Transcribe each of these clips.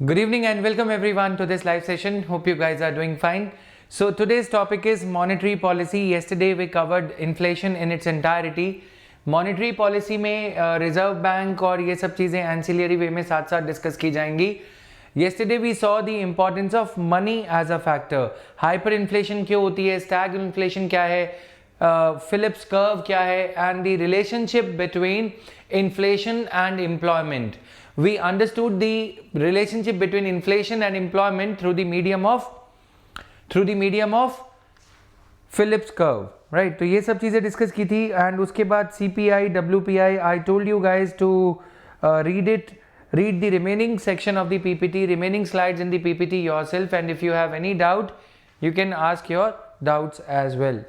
Good evening and welcome everyone to this live session. Hope you guys are doing fine. So today's topic is monetary policy. Yesterday we covered inflation in its entirety. Monetary policy में reserve bank और ये सब चीज़ें ancillary वे में साथ साथ discuss की जाएंगी. Yesterday we saw the importance of money as a factor. Hyper inflation क्यों होती है, स्टैग इन्फ्लेशन क्या है, फिलिप्स कर्व क्या है, and the relationship between inflation and employment. We understood the relationship between inflation and employment through the medium of Phillips curve, right? तो ये सब चीज़ें डिस्कस की थी. एंड उसके बाद CPI, WPI, I told you guys to read the remaining section of the PPT, remaining slides in the PPT yourself, and if you have any doubt you can ask your doubts as well.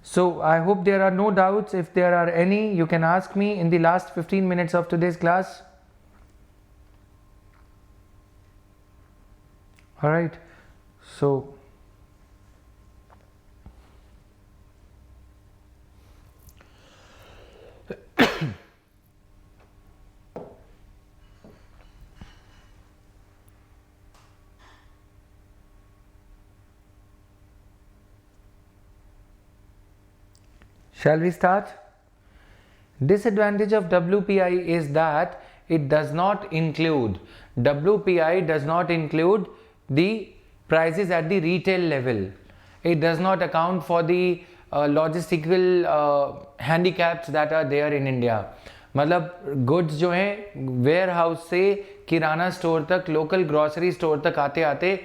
So I hope there are no doubts. If there are any, you can ask me in the last 15 minutes of today's class. All right, so shall we start? Disadvantage of WPI is that it does not include the prices at the retail level. It does not account for the logistical handicaps that are there in India. मतलब goods जो हैं ware house से किराना store तक, local grocery store तक आते आते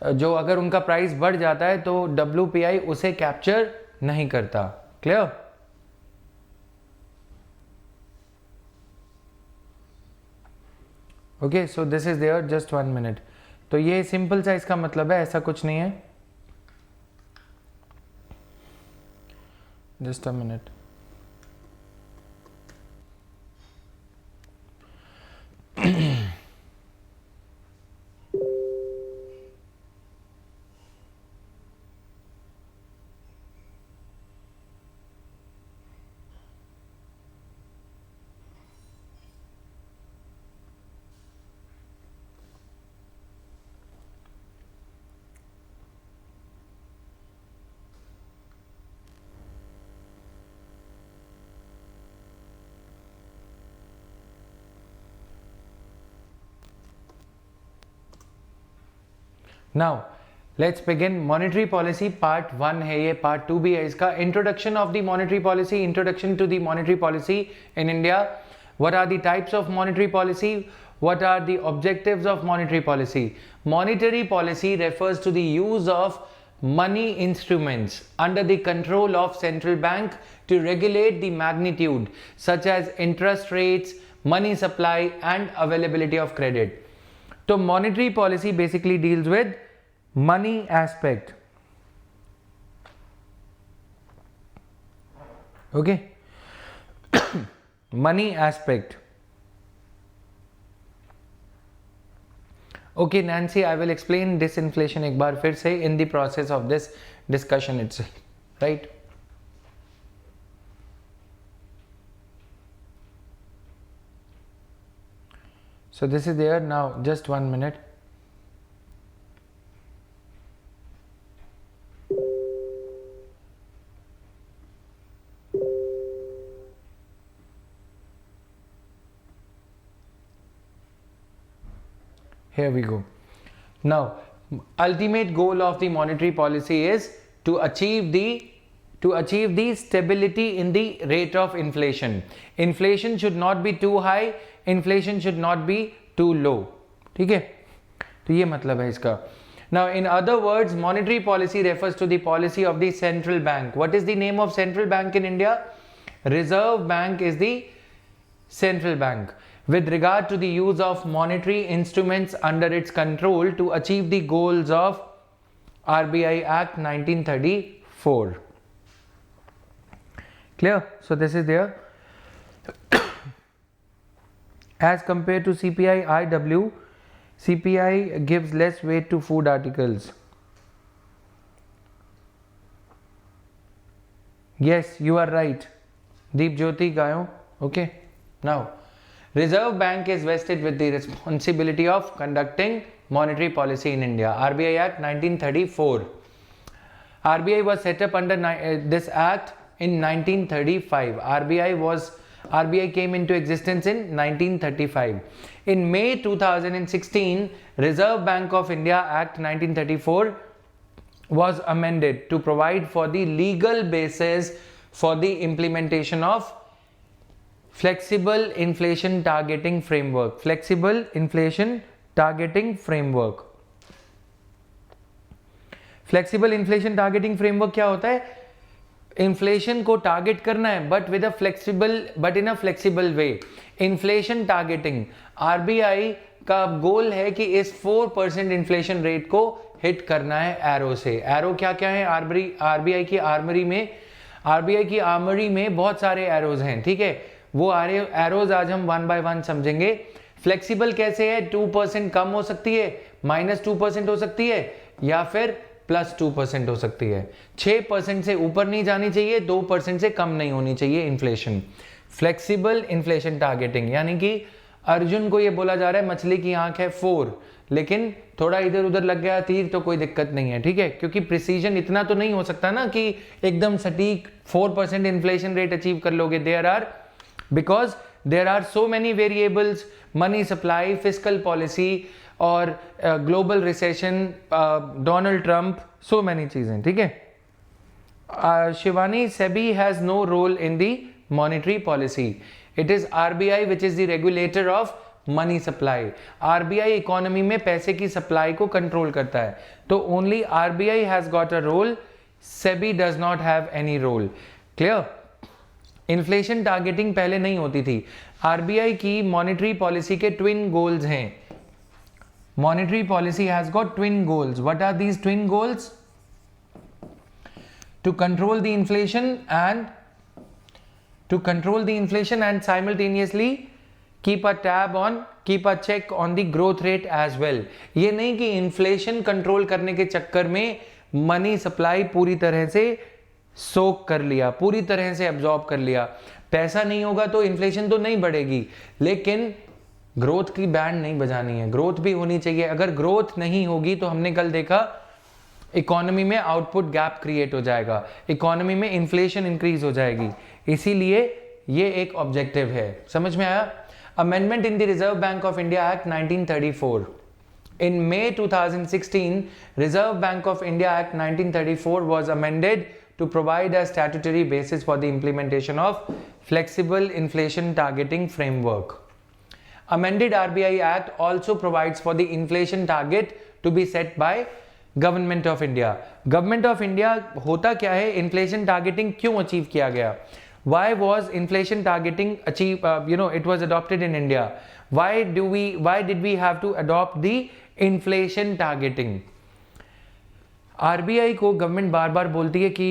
जो अगर उनका प्राइस बढ़ जाता है तो WPI उसे कैप्चर नहीं करता. Clear? Okay, so this is there. Just 1 minute. तो ये सिंपल सा इसका मतलब है, ऐसा कुछ नहीं है. Just a minute. Now let's begin. Monetary policy part 1 है ये, part 2 भी है इसका. Introduction of the monetary policy, introduction to the monetary policy in India. What are the types of monetary policy? What are the objectives of monetary policy? Monetary policy refers to the use of money instruments under the control of central bank to regulate the magnitude such as interest rates, money supply and availability of credit. तो monetary policy basically deals with money aspect. Okay, money aspect. Okay Nancy, I will explain disinflation एक बार फिर से in the process of this discussion itself, right? So this is there now. Just 1 minute. Here we go. Now, ultimate goal of the monetary policy is to achieve the stability in the rate of inflation. Inflation should not be too high. Inflation should not be too low. ठीक है, तो ये मतलब है इसका. Now in other words, monetary policy refers to the policy of the central bank. What is the name of central bank in India? Reserve Bank is the central bank. With regard to the use of monetary instruments under its control to achieve the goals of RBI Act 1934. Clear? So this is there. As compared to CPI IW, CPI gives less weight to food articles. Yes, you are right. Deep Jyoti Gayo. Okay. Now, Reserve Bank is vested with the responsibility of conducting monetary policy in India. RBI Act 1934. RBI was set up under this act in 1935. RBI came into existence in 1935. In May 2016, Reserve Bank of India Act 1934 was amended to provide for the legal basis for the implementation of Flexible Inflation Targeting Framework. Flexible Inflation Targeting Framework. Flexible Inflation Targeting Framework क्या होता है? Inflation को target करना है but in a flexible way. Inflation targeting, RBI का गोल है कि इस 4% इन्फ्लेशन रेट को हिट करना है एरो से. एरो क्या क्या है? आरबीआई की आर्मरी में बहुत सारे एरोज हैं. ठीक है, वो एरोज आज हम 1 by 1 समझेंगे. फ्लेक्सिबल कैसे है? 2% कम हो सकती है, -2% हो सकती है, या फिर +2% हो सकती है. 6% से ऊपर नहीं जानी चाहिए, 2% से कम नहीं होनी चाहिए इन्फ्लेशन. फ्लेक्सिबल इन्फ्लेशन टारगेटिंग, यानी कि अर्जुन को ये बोला जा रहा है मछली की आंख है 4, लेकिन थोड़ा इधर उधर लग गया तीर तो कोई दिक्कत नहीं है. ठीक है, क्योंकि प्रिसीजन इतना तो नहीं हो सकता ना कि एकदम सटीक 4% इन्फ्लेशन रेट अचीव कर लोगे. because there are so many variables, money supply, fiscal policy और global recession, Donald Trump, so many चीजें. ठीक है, Shivani, SEBI has no role in the monetary policy. It is RBI which is the regulator of money supply. RBI economy में पैसे की supply को control करता है, तो only RBI has got a role, SEBI does not have any role. Clear? Inflation targeting पहले नहीं होती थी. आरबीआई की मॉनेटरी पॉलिसी के ट्विन गोल्स हैं. Monetary policy has got twin goals. What are these twin goals? To control the inflation and simultaneously keep a check on the growth rate as well. ये नहीं कि inflation control करने के चक्कर में money supply पूरी तरह से सोक कर लिया, पूरी तरह से एब्जॉर्ब कर लिया. पैसा नहीं होगा तो इन्फ्लेशन तो नहीं बढ़ेगी, लेकिन ग्रोथ की बैंड नहीं बजानी है. ग्रोथ भी होनी चाहिए. अगर ग्रोथ नहीं होगी तो हमने कल देखा इकोनॉमी में आउटपुट गैप क्रिएट हो जाएगा, इकोनॉमी में इन्फ्लेशन इंक्रीज हो जाएगी. इसीलिए ये एक ऑब्जेक्टिव है. समझ में आया? Amendment in the Reserve Bank of India Act 1934. In May 2016, Reserve Bank of India Act 1934 was amended to provide a statutory basis for the implementation of Flexible Inflation Targeting Framework. Amended RBI Act also provides for the inflation target to be set by Government of India. Government of India होता क्या है? Inflation targeting क्यों achieve किया गया? Why was inflation targeting achieved? It was adopted in India. Why did we have to adopt the inflation targeting? RBI को government बार बार बोलती है कि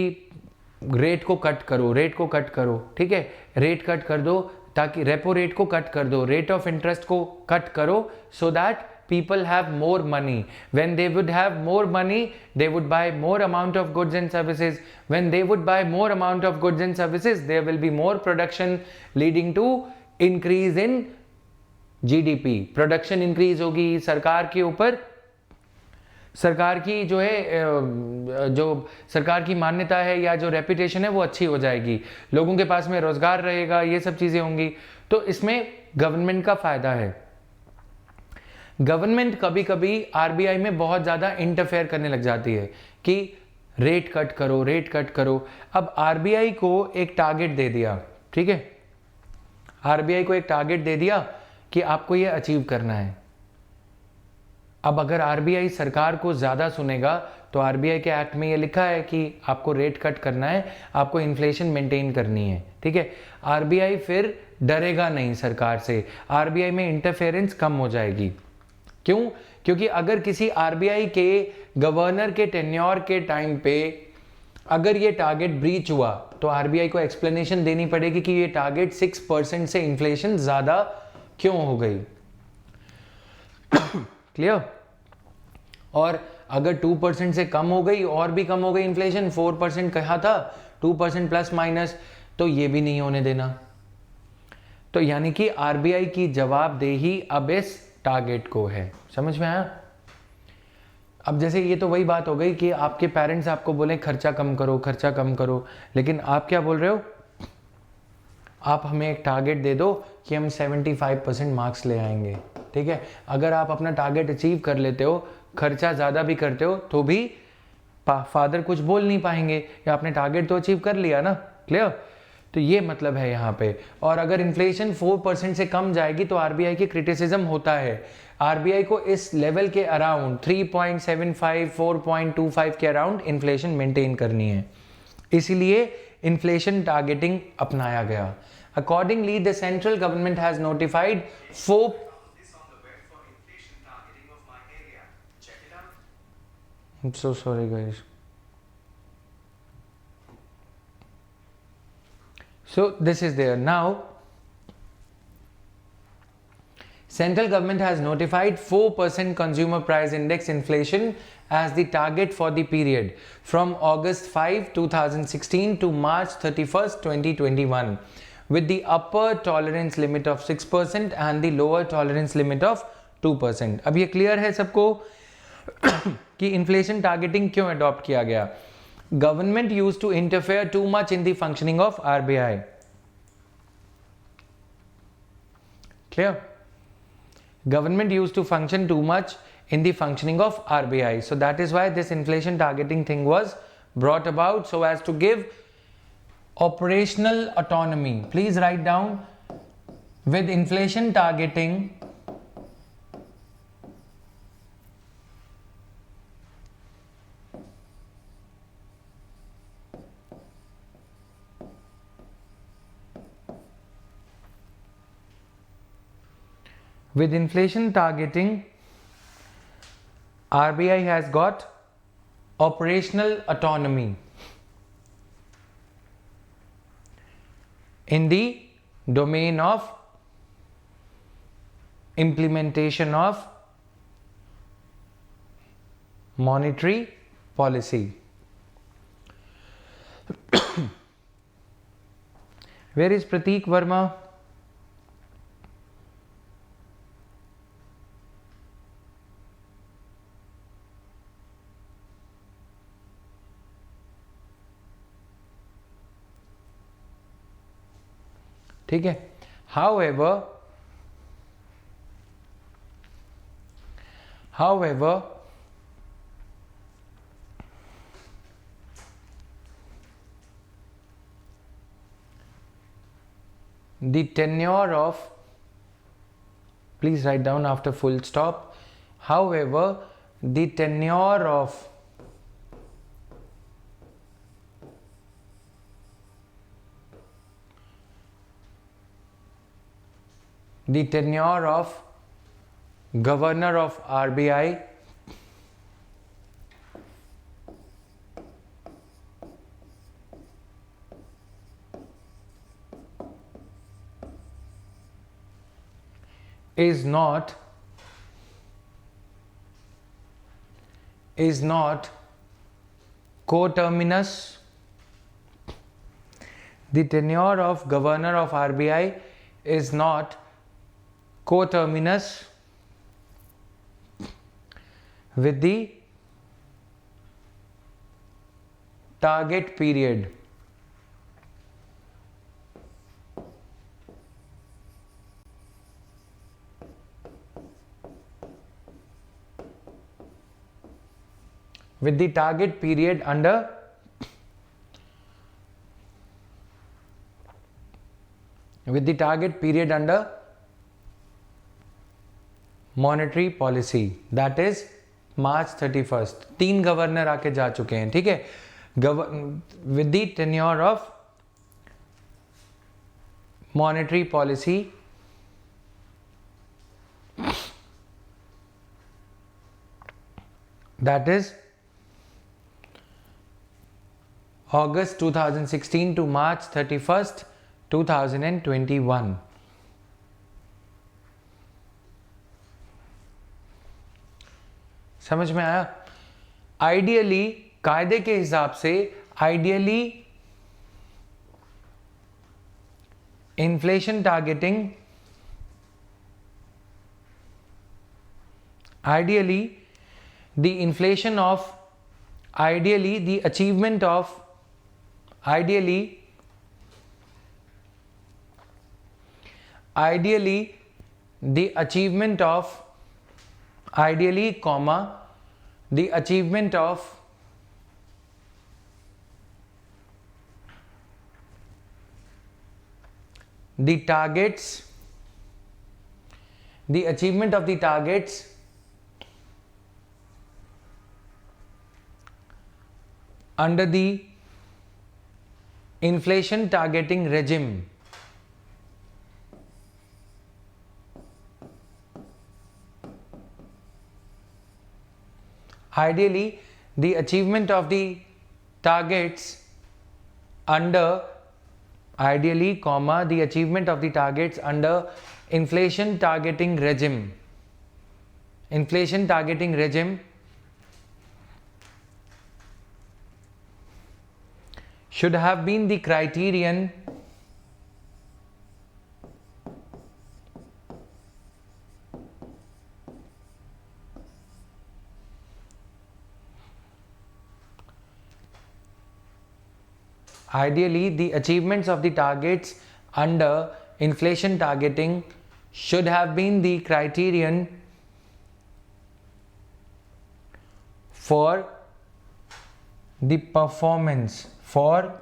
रेट को कट करो. ठीक है, रेट कट कर दो, ताकि रेपो रेट को कट कर दो, रेट ऑफ इंटरेस्ट को कट करो, so that people have more money. When they would have more money, they would buy more amount of goods and services. When they would buy more amount of goods and services, there will be more production, leading to increase in GDP. Production increase होगी, सरकार के ऊपर, सरकार की जो है जो सरकार की मान्यता है या जो रेपुटेशन है वो अच्छी हो जाएगी, लोगों के पास में रोजगार रहेगा, ये सब चीजें होंगी. तो इसमें गवर्नमेंट का फायदा है. गवर्नमेंट कभी कभी आरबीआई में बहुत ज़्यादा इंटरफेयर करने लग जाती है कि रेट कट करो. अब आरबीआई को एक टारगेट दे दिया. ठीक है, आरबीआई को एक टारगेट दे दिया कि आपको ये अचीव करना है. अब अगर आरबीआई सरकार को ज़्यादा सुनेगा तो आरबीआई के एक्ट में ये लिखा है कि आपको रेट कट करना है, आपको इन्फ्लेशन मेंटेन करनी है. ठीक है, आरबीआई फिर डरेगा नहीं सरकार से, आरबीआई में इंटरफेरेंस कम हो जाएगी. क्यों? क्योंकि अगर किसी आरबीआई के गवर्नर के टेन्योर के टाइम पे अगर ये टारगेट ब्रीच हुआ तो आरबीआई को एक्सप्लेनेशन देनी पड़ेगी कि ये टारगेट 6% से इन्फ्लेशन ज्यादा क्यों हो गई. क्लियर? और अगर 2% से कम हो गई और भी कम हो गई इन्फ्लेशन, 4% कहा था, 2% प्लस माइनस, तो ये भी नहीं होने देना. तो यानी कि आरबीआई की जवाबदेही अब इस टारगेट को है। समझ में आया? अब जैसे ये तो वही बात हो गई कि आपके पेरेंट्स आपको बोले खर्चा कम करो, खर्चा कम करो, लेकिन आप क्या बोल रहे हो? आप हमें एक टारगेट दे दो कि हम 75% मार्क्स ले आएंगे। ठीक है, अगर आप अपना टारगेट अचीव कर लेते हो, खर्चा ज़्यादा भी करते हो, तो भी फादर कुछ बोल नहीं पाएंगे, या आपने टारगेट तो अचीव कर लिया ना। क्लियर? तो ये मतलब है यहाँ पे। और अगर इन्फ्लेशन 4% से कम जाएगी तो आरबीआई की क्रिटिसिज्म होता है, आरबीआई को इस लेवल के अराउंड 3.75 4.25 के अराउंड इन्फ्लेशन मेंटेन करनी है, इसीलिए इन्फ्लेशन टारगेटिंग अपनाया गया। Accordingly the central government has notified 4 I'm so sorry guys. So this is there now. Central government has notified 4% consumer price index inflation as the target for the period from August 5, 2016 to March 31st, 2021 with the upper tolerance limit of 6% and the lower tolerance limit of 2%. अब ये clear है सबको कि inflation targeting क्यों adopt किया गया? Government used to interfere too much in the functioning of RBI. Clear? Government used to function too much in the functioning of RBI. So that is why this inflation targeting thing was brought about, so as to give operational autonomy. Please write down, with inflation targeting, with inflation targeting, RBI has got operational autonomy in the domain of implementation of monetary policy. Where is Prateek Verma? ठीक है, however the tenure of, please write down after full stop, however the tenure of governor of RBI is not coterminous. The tenure of governor of RBI is not coterminous with the target period. With the target period under monetary policy, that is March 31st। 3 governor आके जा चुके हैं। ठीक है, with the tenure of monetary policy that is August 2016 to March 31st, 2021। समझ में आया? Ideally कायदे के हिसाब से ideally inflation targeting, ideally the inflation of, ideally the achievement of, ideally the achievement of, ideally comma the achievement of the targets, the achievement of the targets under the inflation targeting regime. Ideally, the achievement of the targets under, ideally comma the achievement of the targets under inflation targeting regime, inflation targeting regime should have been the criterion ideally the achievements of the targets under inflation targeting should have been the criterion for the performance, for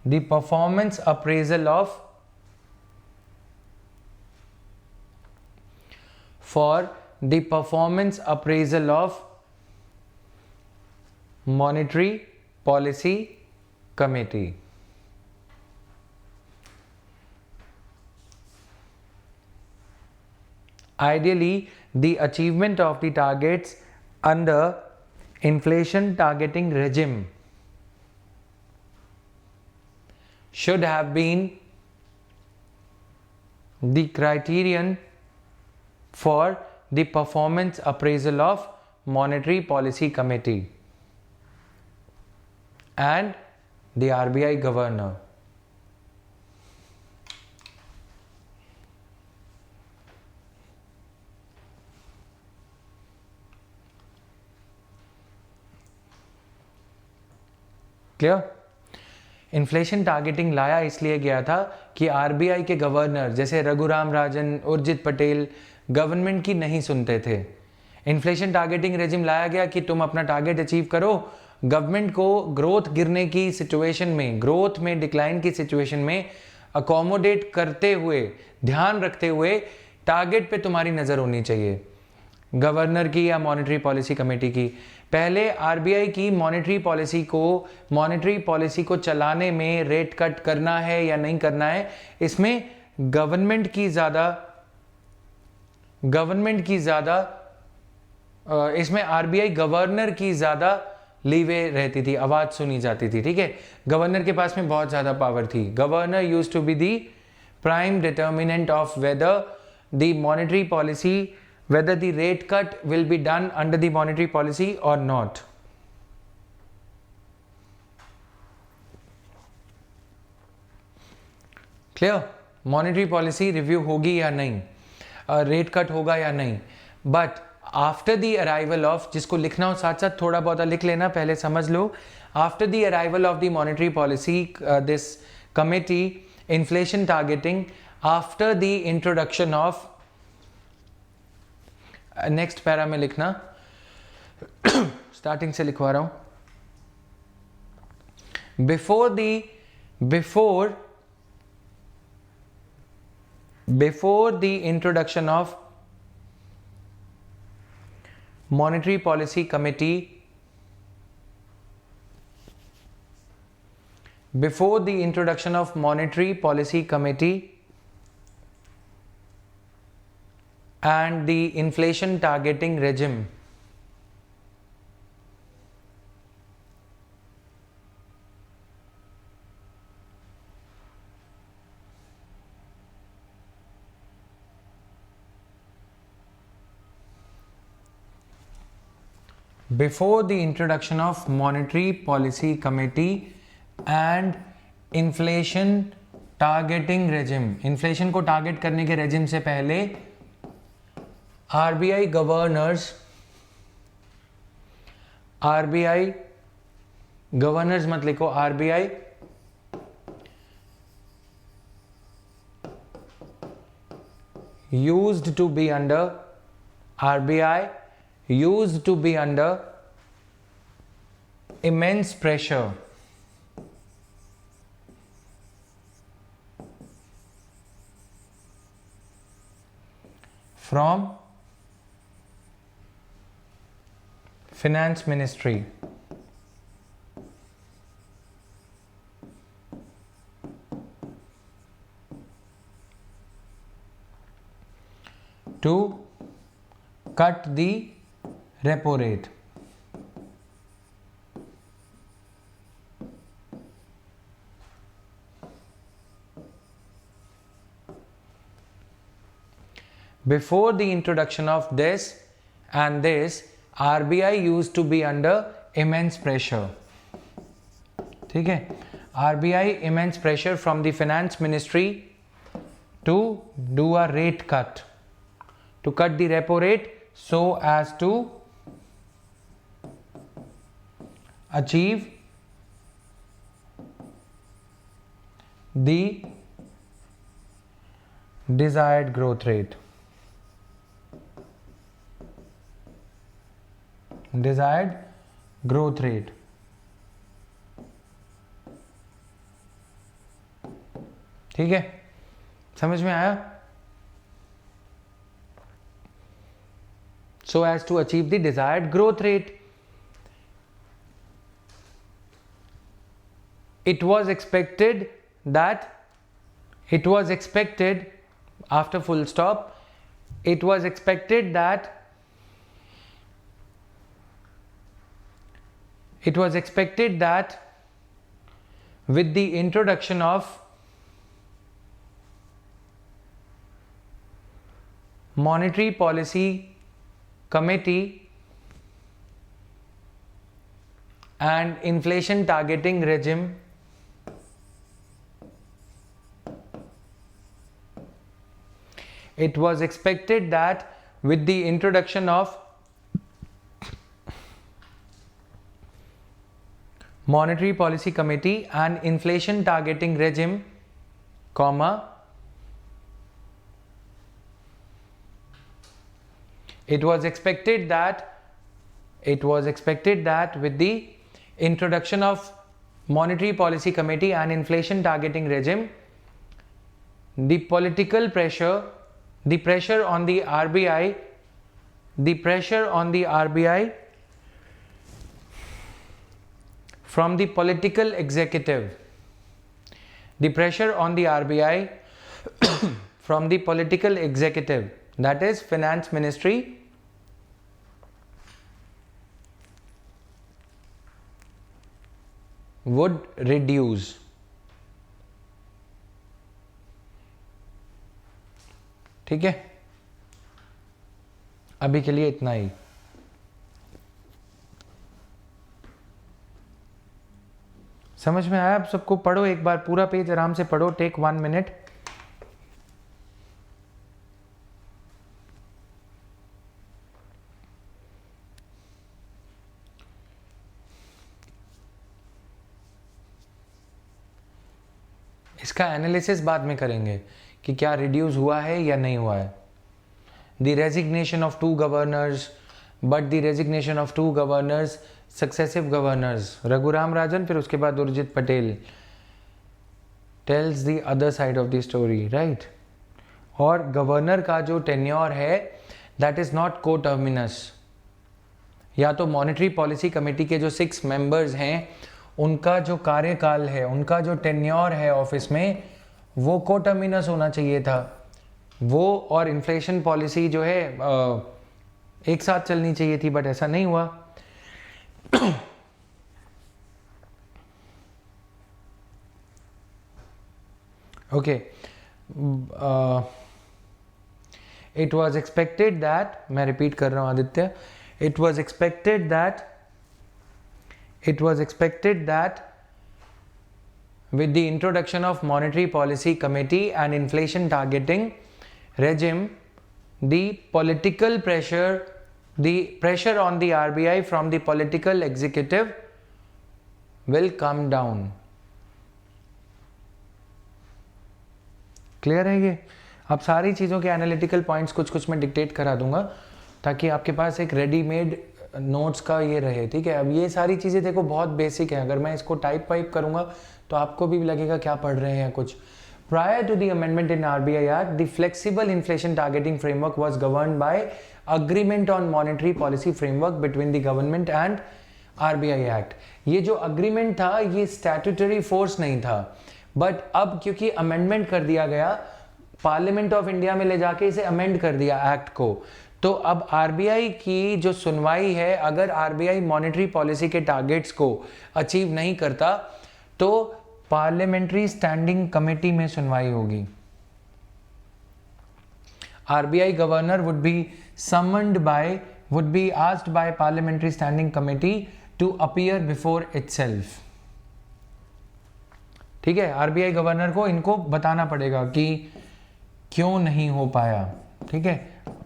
the performance appraisal of, for the performance appraisal of Monetary Policy Committee. Ideally, the achievement of the targets under inflation targeting regime should have been the criterion for the performance appraisal of Monetary Policy Committee and the RBI governor. Clear? Inflation targeting लाया इसलिए गया था कि RBI के governor जैसे Raghuram Rajan, Urjit Patel government की नहीं सुनते थे। इन्फ्लेशन टारगेटिंग रेजिम लाया गया कि तुम अपना टारगेट अचीव करो, गवर्नमेंट को ग्रोथ गिरने की सिचुएशन में, ग्रोथ में डिक्लाइन की सिचुएशन में अकोमोडेट करते हुए, ध्यान रखते हुए टारगेट पे तुम्हारी नज़र होनी चाहिए, गवर्नर की या मॉनेटरी पॉलिसी कमेटी की। पहले आरबीआई की मॉनेटरी पॉलिसी को चलाने में रेट कट करना है या नहीं करना है, इसमें गवर्नमेंट की ज़्यादा इसमें आरबीआई गवर्नर की ज़्यादा लीवे रहती थी, आवाज़ सुनी जाती थी। ठीक है, गवर्नर के पास में बहुत ज़्यादा पावर थी। Governor used to be the prime determinant of whether the monetary policy, whether the rate cut will be done under the monetary policy or not. Clear? Monetary policy review होगी या नहीं, rate cut होगा या नहीं, but after the arrival of, जिसको लिखना हो साथ साथ थोड़ा बहुत लिख लेना, पहले समझ लो। After the arrival of the monetary policy this committee inflation targeting, after the introduction of, next para में लिखना, स्टार्टिंग से लिखवा रहा हूं, before the introduction of monetary policy committee, before the introduction of monetary policy committee and the inflation targeting regime, Before the introduction of Monetary Policy Committee and Inflation Targeting Regime, inflation को target करने के regime से पहले RBI governors मत लिखो, RBI used to be under immense pressure from finance ministry to cut the repo rate. Before the introduction of this and this, RBI used to be under immense pressure. ठीक है, RBI immense pressure from the finance ministry to do a rate cut, to cut the repo rate so as to achieve the desired growth rate. Desired growth rate. ठीक है, समझ में आया? So as to achieve the desired growth rate. It was expected after full stop, it was expected that with the introduction of Monetary Policy Committee and Inflation Targeting Regime, it was expected that with the introduction of Monetary Policy Committee and Inflation Targeting Regime, it was expected that with the introduction of Monetary Policy Committee and Inflation Targeting Regime, the political pressure, the pressure on the RBI from the political executive, the pressure on the RBI from the political executive, that is finance ministry, would reduce. ठीक है, अभी के लिए इतना ही. समझ में आया आप सबको? पढ़ो एक बार पूरा पेज आराम से पढ़ो, टेक 1 मिनट. इसका एनालिसिस बाद में करेंगे कि क्या रिड्यूस हुआ है या नहीं हुआ है. The resignation of 2 governors, but the resignation of 2 governors, successive governors, Raghuram Rajan, फिर उसके बाद Urjit Patel, tells the other side of the story, right. और गवर्नर का जो टेन्योर है that is not coterminous. या तो मॉनेटरी पॉलिसी कमेटी के जो 6 मेंबर्स हैं उनका जो कार्यकाल है, उनका जो टेन्योर है ऑफिस में, वो को टर्मिनस होना चाहिए था. वो और इन्फ्लेशन पॉलिसी जो है एक साथ चलनी चाहिए थी, बट ऐसा नहीं हुआ. Okay, it was expected that, मैं रिपीट कर रहा हूँ Aditya, it was expected that with the introduction of monetary policy committee and inflation targeting regime, the pressure on the RBI from the political executive will come down. Clear है ये? अब सारी चीज़ों के एनालिटिकल पॉइंट्स कुछ मैं डिक्टेट करा दूंगा ताकि आपके पास एक रेडीमेड नोट्स का ये रहे, ठीक है? अब ये सारी चीज़ें देखो बहुत बेसिक है, अगर मैं इसको टाइप करूंगा तो आपको भी लगेगा क्या पढ़ रहे हैं कुछ. Prior to the amendment in RBI Act, the flexible inflation targeting framework was governed by agreement on monetary policy framework between the government and RBI Act. ये जो agreement था ये statutory force नहीं था, बट अब क्योंकि अमेंडमेंट कर दिया गया, पार्लियामेंट ऑफ इंडिया में ले जाके इसे अमेंड कर दिया एक्ट को, तो अब आरबीआई की जो सुनवाई है, अगर आरबीआई मॉनेटरी पॉलिसी के टारगेट्स को अचीव नहीं करता तो पार्लियामेंट्री स्टैंडिंग कमेटी में सुनवाई होगी. RBI governor would be asked by parliamentary standing committee to appear before itself. ठीक है, आरबीआई गवर्नर को इनको बताना पड़ेगा कि क्यों नहीं हो पाया. ठीक है,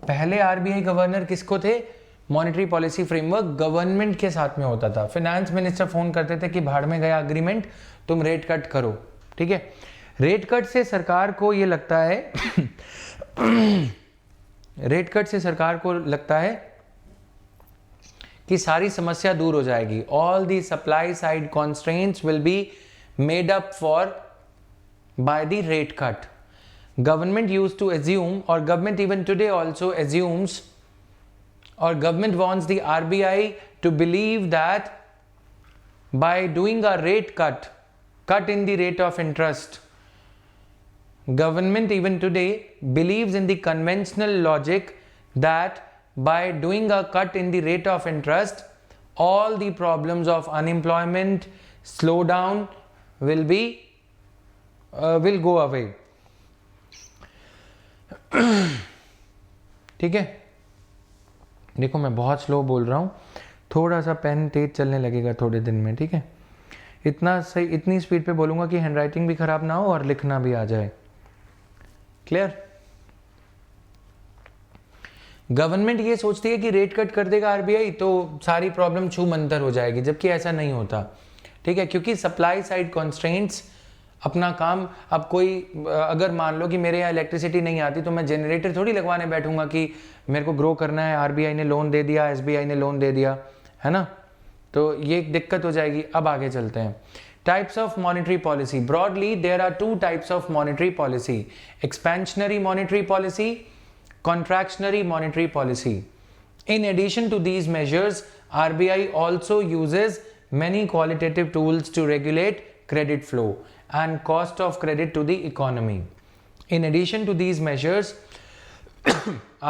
पहले आरबीआई गवर्नर किसको थे? मॉनेटरी पॉलिसी फ्रेमवर्क गवर्नमेंट के साथ में होता था. फाइनेंस मिनिस्टर फोन करते थे कि भाड़ में गया अग्रीमेंट, तुम रेट कट करो. ठीक है, रेट कट से सरकार को ये लगता है रेट कट से सरकार को लगता है कि सारी समस्या दूर हो जाएगी. All the supply side constraints will be made up for by the rate cut. Government used to assume, or government even today also assumes, or government wants the RBI to believe that by doing a rate cut in the rate of interest, government even today believes in the conventional logic that by doing a cut in the rate of interest, all the problems of unemployment, slowdown will go away. ठीक है, देखो मैं बहुत slow बोल रहा हूँ, थोड़ा सा पेन तेज चलने लगेगा थोड़े दिन में. ठीक है, इतना सही, इतनी स्पीड पे बोलूँगा कि हैंडराइटिंग भी खराब ना हो और लिखना भी आ जाए. क्लियर? गवर्नमेंट ये सोचती है कि रेट कट कर देगा आरबीआई तो सारी प्रॉब्लम छू मंतर हो जाएगी, जबकि ऐसा नहीं होता. ठीक है, क्योंकि सप्लाई साइड कॉन्स्ट्रेंट्स अपना काम, अब कोई अगर मान लो कि मेरे यहाँ इलेक्ट्रिसिटी नहीं आती तो मैं जनरेटर थोड़ी लगवाने बैठूंगा कि मेरे को ग्रो करना है, आरबीआई ने लोन दे दिया, एसबीआई ने लोन दे दिया, है ना, तो ये एक दिक्कत हो जाएगी. अब आगे चलते हैं. Types of monetary policy. Broadly there are two types of monetary policy: expansionary monetary policy, contractionary monetary policy. In addition to these measures, RBI also uses many qualitative tools to regulate credit flow and cost of credit to the economy. In addition to these measures,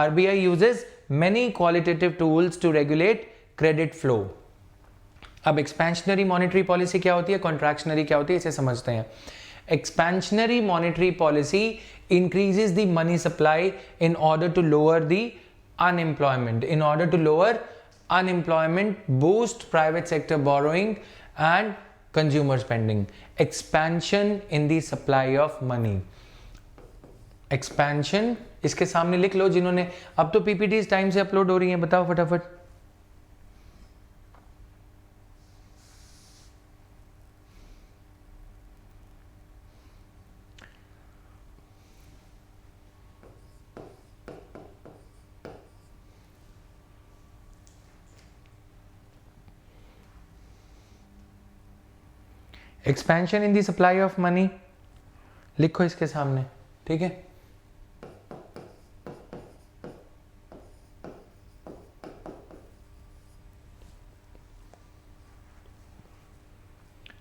RBI uses many qualitative tools to regulate credit flow. अब expansionary monetary policy क्या होती है, contractionary क्या होती है, इसे समझते हैं. Expansionary monetary policy increases the money supply in order to lower the unemployment. In order to lower unemployment, boost private sector borrowing and consumer spending. Expansion in the supply of money. Expansion, इसके सामने लिख लो जिन्होंने, अब तो PPTs time से upload हो रही हैं, बताओ फटाफट. Expansion in the supply of money लिखो इसके सामने. ठीक है,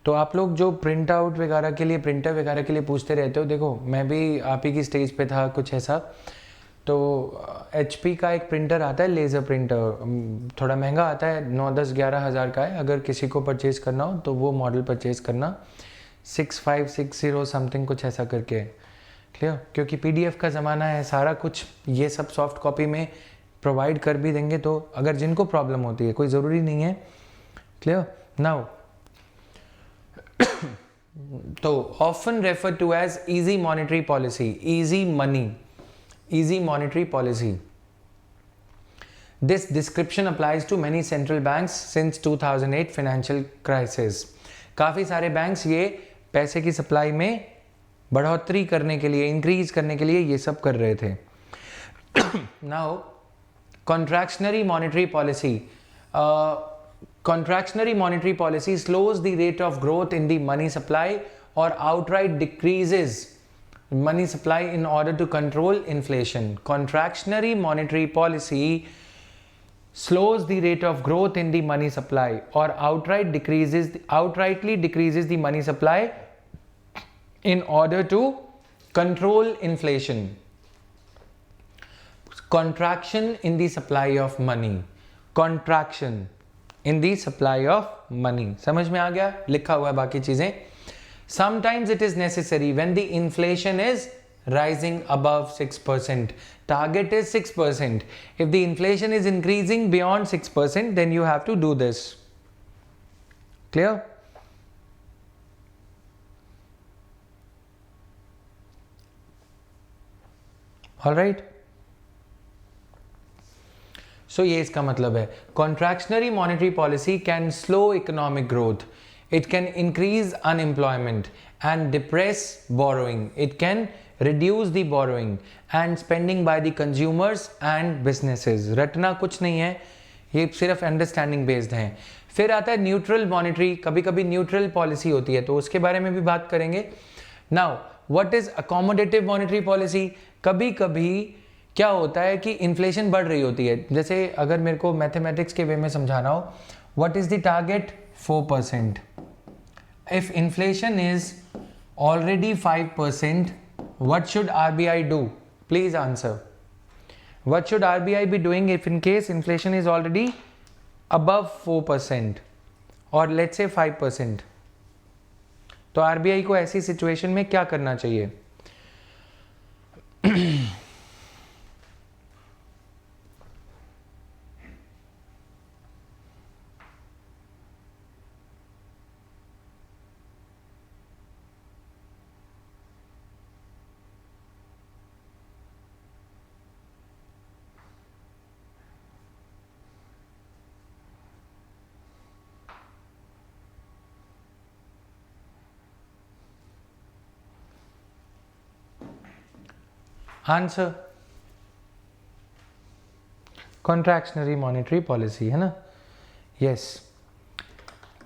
तो आप लोग जो प्रिंट आउट वगैरह के लिए, प्रिंटर वगैरह के लिए पूछते रहते हो, देखो मैं भी आप ही की स्टेज पे था कुछ ऐसा. तो HP का एक प्रिंटर आता है, लेज़र प्रिंटर, थोड़ा महंगा आता है, 9-10-11 हज़ार का है. अगर किसी को परचेज़ करना हो तो वो मॉडल परचेज़ करना, 6560 समथिंग कुछ ऐसा करके. क्लियर? क्योंकि PDF का ज़माना है, सारा कुछ ये सब सॉफ्ट कॉपी में प्रोवाइड कर भी देंगे तो, अगर जिनको प्रॉब्लम होती है, कोई ज़रूरी नहीं है. Clear now. तो often referred to as easy monetary policy, easy money, easy monetary policy. This description applies to many central banks since 2008 financial crisis. काफ़ी सारे बैंक्स ये पैसे की सप्लाई में बढ़ोतरी करने के लिए, इंक्रीज करने के लिए ये सब कर रहे थे. Now contractionary monetary policy. Contractionary monetary policy slows the rate of growth in the money supply or outright decreases money supply in order to control inflation. Contractionary monetary policy slows the rate of growth in the money supply or outrightly decreases the money supply in order to control inflation. Contraction in the supply of money. Contraction in the supply of money. समझ में आ गया? लिखा हुआ है बाकी चीजें. Sometimes it is necessary when the inflation is rising above 6%. Target is 6%. If the inflation is increasing beyond 6%, then you have to do this. Clear? All right. So ये इसका मतलब है. Contractionary monetary policy can slow economic growth. It can increase unemployment and depress borrowing. It can reduce the borrowing and spending by the consumers and businesses. रटना कुछ नहीं है, ये सिर्फ अंडरस्टैंडिंग बेस्ड है. फिर आता है न्यूट्रल मॉनेटरी. कभी कभी न्यूट्रल पॉलिसी होती है तो उसके बारे में भी बात करेंगे. Now what is accommodative monetary policy. कभी कभी क्या होता है कि इन्फ्लेशन बढ़ रही होती है. जैसे अगर मेरे को मैथमेटिक्स के वे में समझाना हो, what is the target? 4%. If inflation is already 5%, what should RBI do? Please answer. What should RBI be doing if in case inflation is already above 4% or let's say 5%? तो RBI को ऐसी situation में क्या करना चाहिए? Answer contractionary monetary policy है ना. Yes.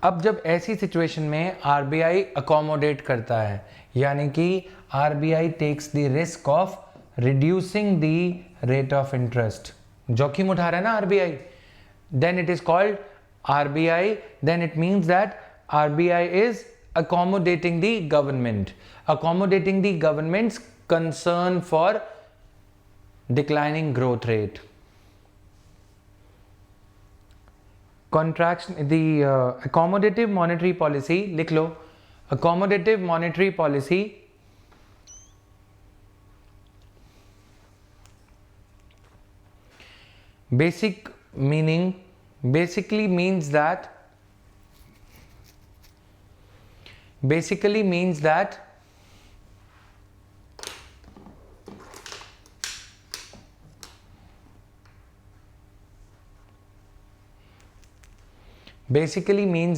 अब जब ऐसी सिचुएशन में आरबीआई अकोमोडेट करता है, यानी कि RBI takes the risk of reducing the rate of interest, जोखिम उठा रहा है ना RBI, then it is called RBI. Then it means that RBI is accommodating the government, accommodating the government's concern for declining growth rate. Contraction, the accommodative monetary policy, लिख लो. Accommodative monetary policy basically means that basically means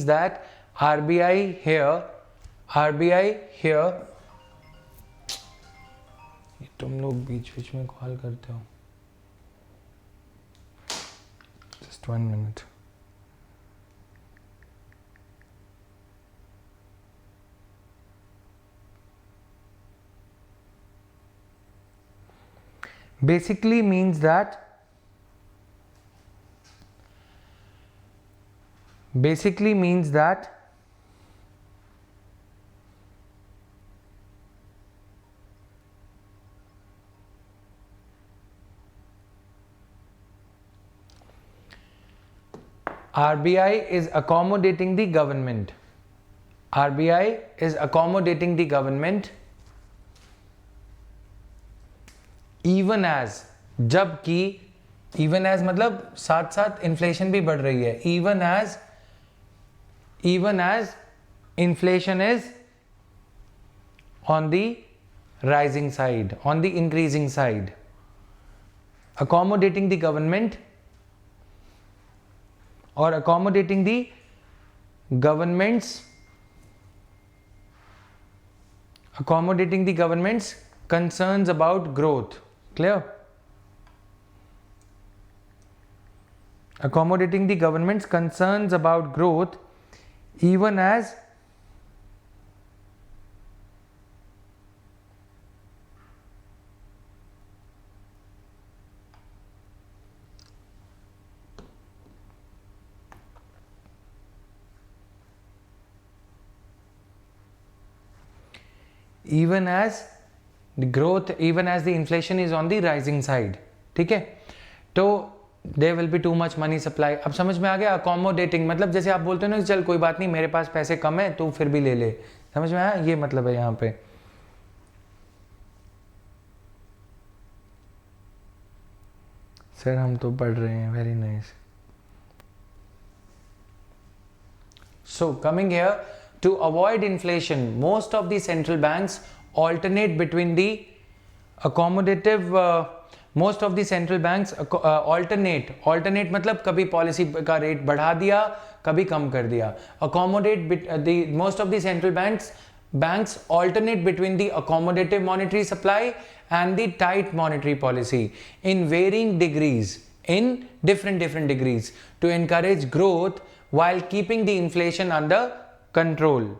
that RBI here तुम लोग बीच बीच में call करते हो. Just 1 minute. Basically means that RBI is accommodating the government. RBI is accommodating the government even as, जबकि even as मतलब साथ साथ inflation भी बढ़ रही है. Even as inflation is on the rising side, on the increasing side, accommodating the government or accommodating the government's concerns about growth. Clear? Accommodating the government's concerns about growth, even as the growth, even as the inflation is on the rising side. ठीक है, तो there will be too much money supply. अब समझ में आ गया. accommodating मतलब जैसे आप बोलते हो ना, चल कोई बात नहीं, मेरे पास पैसे कम है, तू फिर भी ले ले. समझ में आया? ये मतलब है यहाँ पे. सर हम तो पढ़ रहे हैं. Very nice. So coming here, to avoid inflation, most of the central banks alternate between the accommodative most of the central banks alternate मतलब कभी पॉलिसी का रेट बढ़ा दिया, कभी कम कर दिया. Most of the central banks alternate between the accommodative monetary supply and the tight monetary policy in varying degrees, in different degrees, to encourage growth while keeping the inflation under control.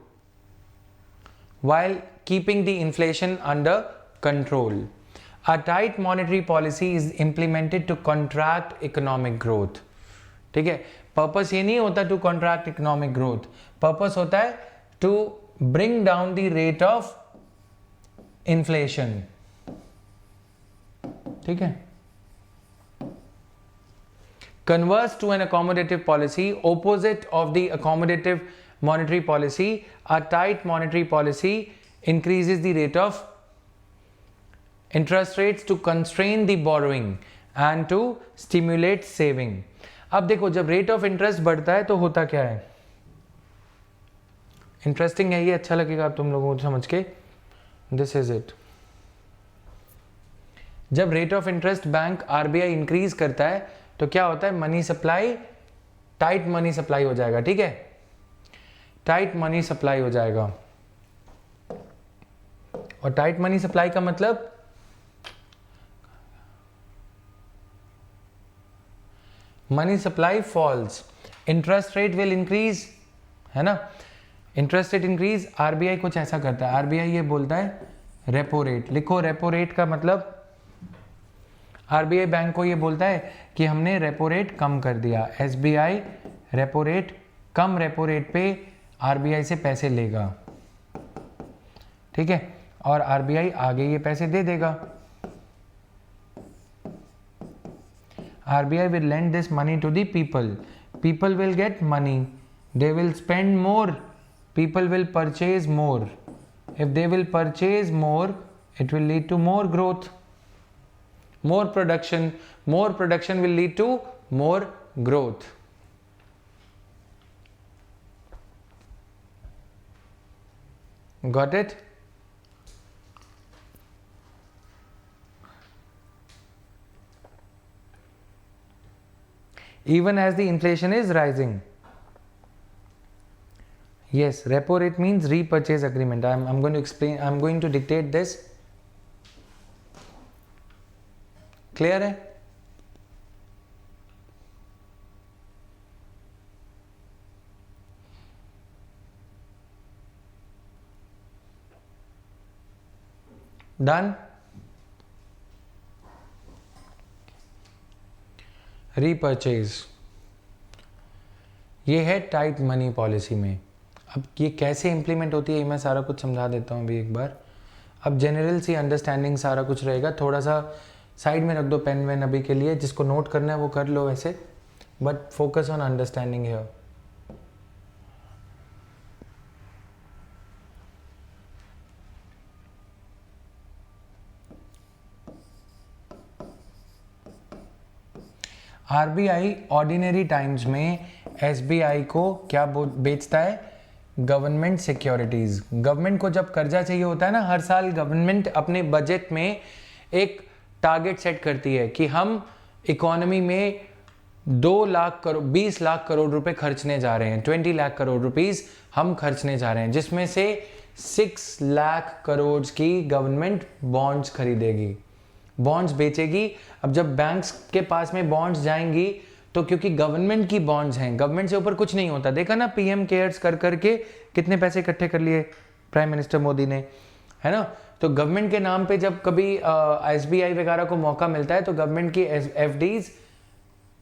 A tight monetary policy is implemented to contract economic growth. ठीक है, purpose ये नहीं होता to contract economic growth. Purpose होता है to bring down the rate of inflation. ठीक है. Converse to an accommodative policy, opposite of the accommodative monetary policy, a tight monetary policy increases the rate of interest rates to constrain the borrowing and to stimulate saving. अब देखो, जब rate of interest बढ़ता है तो होता क्या है. Interesting है ये, अच्छा लगेगा तुम लोगों को समझ के. This is it. जब rate of interest bank RBI increase करता है तो क्या होता है, money supply, tight money supply हो जाएगा. ठीक है, टाइट मनी सप्लाई हो जाएगा. और टाइट मनी सप्लाई का मतलब money supply falls, interest rate will increase, है ना. इंटरेस्ट रेट इंक्रीज, आरबीआई कुछ ऐसा करता है. आरबीआई ये बोलता है रेपो रेट. लिखो, रेपो रेट का मतलब आरबीआई बैंक को ये बोलता है कि हमने रेपो रेट कम कर दिया. एसबीआई रेपो रेट, कम रेपो रेट पे आरबीआई से पैसे लेगा. ठीक है, और आरबीआई आगे ये पैसे दे देगा. RBI will lend this money to the people. People will get money. They will spend more. People will purchase more. If they will purchase more, it will lead to more growth, more production. More production will lead to more growth. Got it? Even as the inflation is rising. Yes, repo rate means repurchase agreement. I'm going to explain, I'm going to dictate this. Clear है? Done? Repurchase, ये है tight money policy में. अब ये कैसे implement होती है ये मैं सारा कुछ समझा देता हूँ अभी एक बार. अब जनरल सी अंडरस्टैंडिंग सारा कुछ रहेगा. थोड़ा सा साइड में रख दो पेन वेन अभी के लिए. जिसको नोट करना है वो कर लो वैसे, but focus on understanding here. RBI ordinary times में एसबीआई को क्या बेचता है? Government securities. गवर्नमेंट को जब कर्जा चाहिए होता है ना, हर साल गवर्नमेंट अपने बजट में एक टारगेट सेट करती है कि हम इकोनॉमी में 20 लाख करोड़ रुपए खर्चने जा रहे हैं, 20 लाख करोड़ रुपीस हम खर्चने जा रहे हैं, जिसमें से 6 लाख करोड़ की गवर्नमेंट बॉन्ड्स खरीदेगी, बॉन्ड्स बेचेगी। अब जब बैंक्स के पास में बॉन्ड्स जाएंगी तो क्योंकि गवर्नमेंट की बॉन्ड्स हैं, गवर्नमेंट से ऊपर कुछ नहीं होता। देखा ना पीएम केयर्स कर करके कितने पैसे इकट्ठे कर लिए प्राइम मिनिस्टर मोदी ने, है ना। तो गवर्नमेंट के नाम पे जब कभी एसबीआई वगैरह को मौका मिलता है तो गवर्नमेंट की एफडीज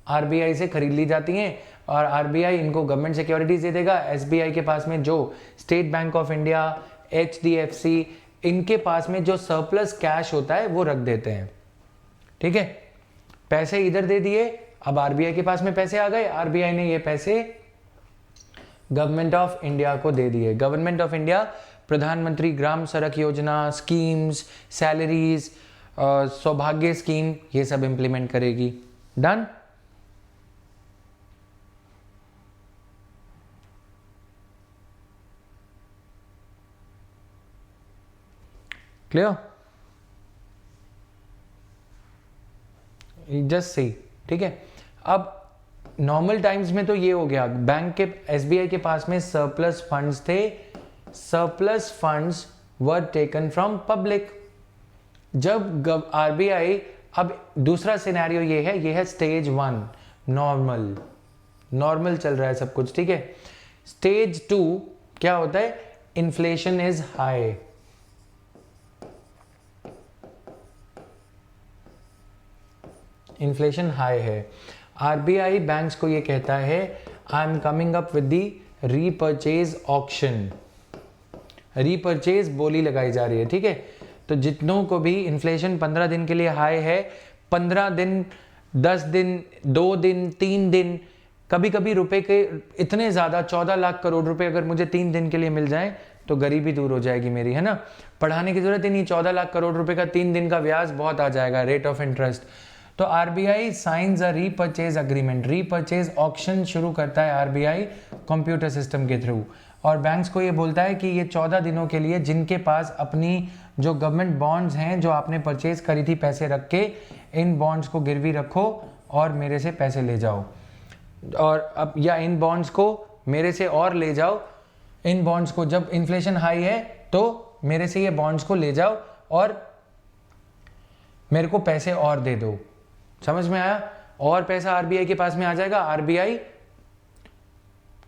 आरबीआई से खरीद ली जाती हैं और आरबीआई इनको गवर्नमेंट सिक्योरिटीज दे देगा। एसबीआई के पास में जो state bank of India, HDFC, इनके पास में जो सरप्लस कैश होता है वो रख देते हैं, ठीक है। पैसे इधर दे दिए, अब आरबीआई के पास में पैसे आ गए, आरबीआई ने ये पैसे गवर्नमेंट ऑफ इंडिया को दे दिए। गवर्नमेंट ऑफ इंडिया प्रधानमंत्री ग्राम सड़क योजना, स्कीम्स, सैलरीज, सौभाग्य स्कीम, ये सब इंप्लीमेंट करेगी। डन। क्लियर? जस्ट सी, ठीक है। अब नॉर्मल टाइम्स में तो ये हो गया, बैंक के एसबीआई के पास में सरप्लस फंड्स थे, surplus funds were taken from public. जब आरबीआई, अब दूसरा सिनेरियो ये है स्टेज 1, नॉर्मल चल रहा है सब कुछ, ठीक है। स्टेज 2 क्या होता है? Inflation is high, inflation high है। आरबीआई बैंक्स को ये कहता है I am coming up with the repurchase auction. Repurchase बोली लगाई जा रही है, ठीक है। तो जितनों को भी इन्फ्लेशन 15 दिन के लिए हाई है, 15 दिन, 10 दिन, 2 दिन, 3 दिन, कभी कभी रुपए के इतने ज़्यादा 14 लाख करोड़ रुपए अगर मुझे 3 दिन के लिए मिल जाए तो गरीबी दूर हो जाएगी मेरी, है ना। पढ़ाने की जरूरत ही नहीं, 14 लाख करोड़ रुपए का 3 दिन का ब्याज बहुत आ जाएगा, रेट ऑफ इंटरेस्ट। तो आरबीआई साइंस अ रीपर्चेज अग्रीमेंट, रीपर्चेज ऑक्शन शुरू करता है आरबीआई कंप्यूटर सिस्टम के थ्रू, और बैंक्स को ये बोलता है कि ये 14 दिनों के लिए जिनके पास अपनी जो गवर्नमेंट बॉन्ड्स हैं जो आपने परचेज करी थी पैसे रख के, इन बॉन्ड्स को गिरवी रखो और मेरे से पैसे ले जाओ, और अब या इन बॉन्ड्स को मेरे से और ले जाओ, इन बॉन्ड्स को जब इन्फ्लेशन हाई है तो मेरे से ये बॉन्ड्स को ले जाओ और मेरे को पैसे और दे दो। समझ में आया? और पैसा आरबीआई के पास में आ जाएगा, आरबीआई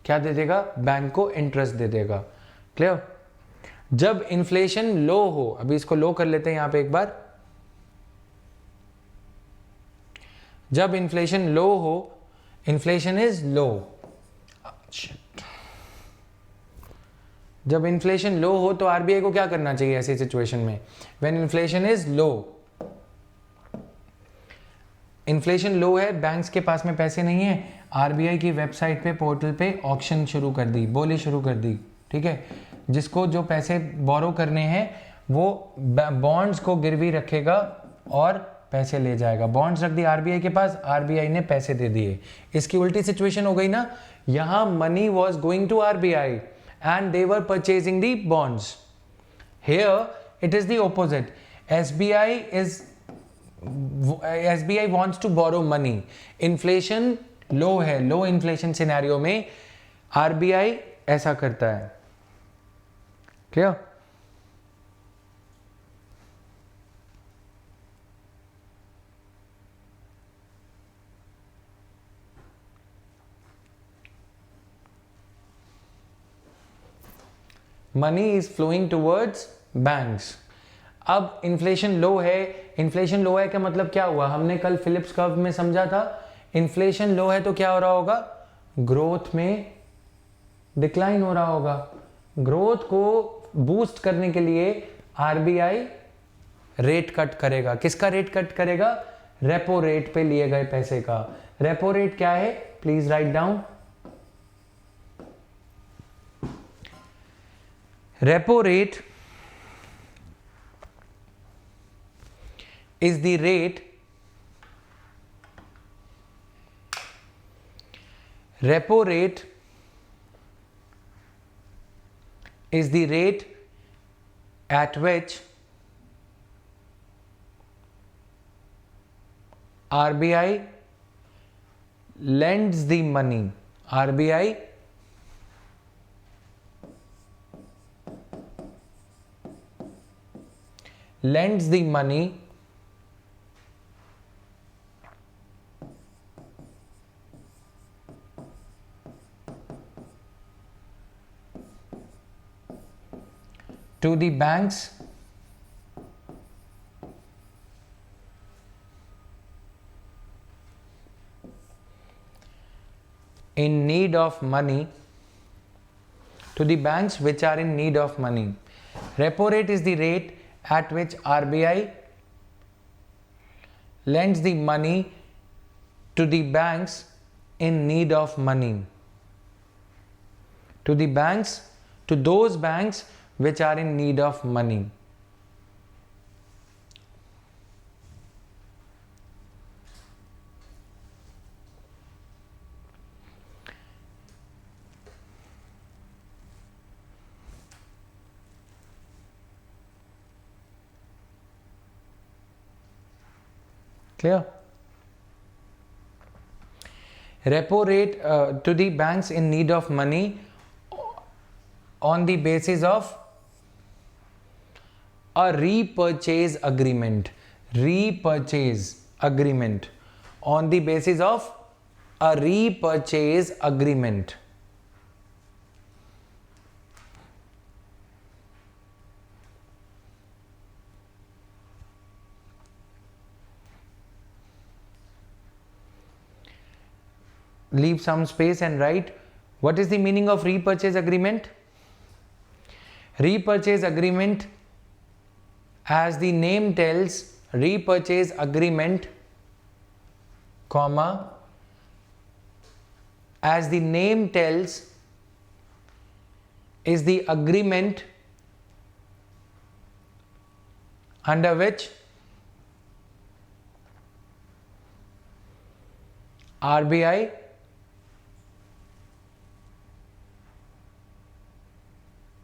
क्या दे देगा? बैंक को इंटरेस्ट दे देगा। क्लियर? जब इन्फ्लेशन लो हो, अभी इसको लो कर लेते हैं यहां पे एक बार, जब इन्फ्लेशन लो हो, इन्फ्लेशन इज लो, जब इन्फ्लेशन लो हो तो आरबीआई को क्या करना चाहिए ऐसी सिचुएशन में? When inflation is low, inflation low है, बैंक्स के पास में पैसे नहीं है, आरबीआई की वेबसाइट पे, पोर्टल पे ऑक्शन शुरू कर दी, बोली शुरू कर दी, ठीक है। जिसको जो पैसे बोरो करने हैं वो बॉन्ड्स को गिरवी रखेगा और पैसे ले जाएगा। बॉन्ड्स रख दी आरबीआई के पास, आरबीआई ने पैसे दे दिए। इसकी उल्टी सिचुएशन हो गई ना, यहां money was going to RBI and they were purchasing the bonds. Here it is the opposite, SBI wants to borrow money. Inflation low है, लो इन्फ्लेशन सिनेरियो में आरबीआई ऐसा करता है। Clear? Money is flowing towards banks. अब inflation low है, inflation low है का मतलब क्या हुआ? हमने कल फिलिप्स कर्व में समझा था, इन्फ्लेशन लो है तो क्या हो रहा होगा? ग्रोथ में डिक्लाइन हो रहा होगा। ग्रोथ को बूस्ट करने के लिए आरबीआई रेट कट करेगा। किसका रेट कट करेगा? रेपो रेट पे लिए गए पैसे का। रेपो रेट क्या है? Please write down. Repo rate is the rate Repo rate is the rate at which RBI lends the money. RBI lends the money to the banks in need of money, to the banks which are in need of money. Repo rate is the rate at which RBI lends the money to the banks in need of money. To the banks, to those banks which are in need of money. Clear? Repo rate to the banks in need of money on the basis of a repurchase agreement. Repurchase agreement. On the basis of a repurchase agreement. Leave some space and write what is the meaning of repurchase agreement. Repurchase agreement, as the name tells, repurchase agreement, comma, as the name tells, is the agreement under which RBI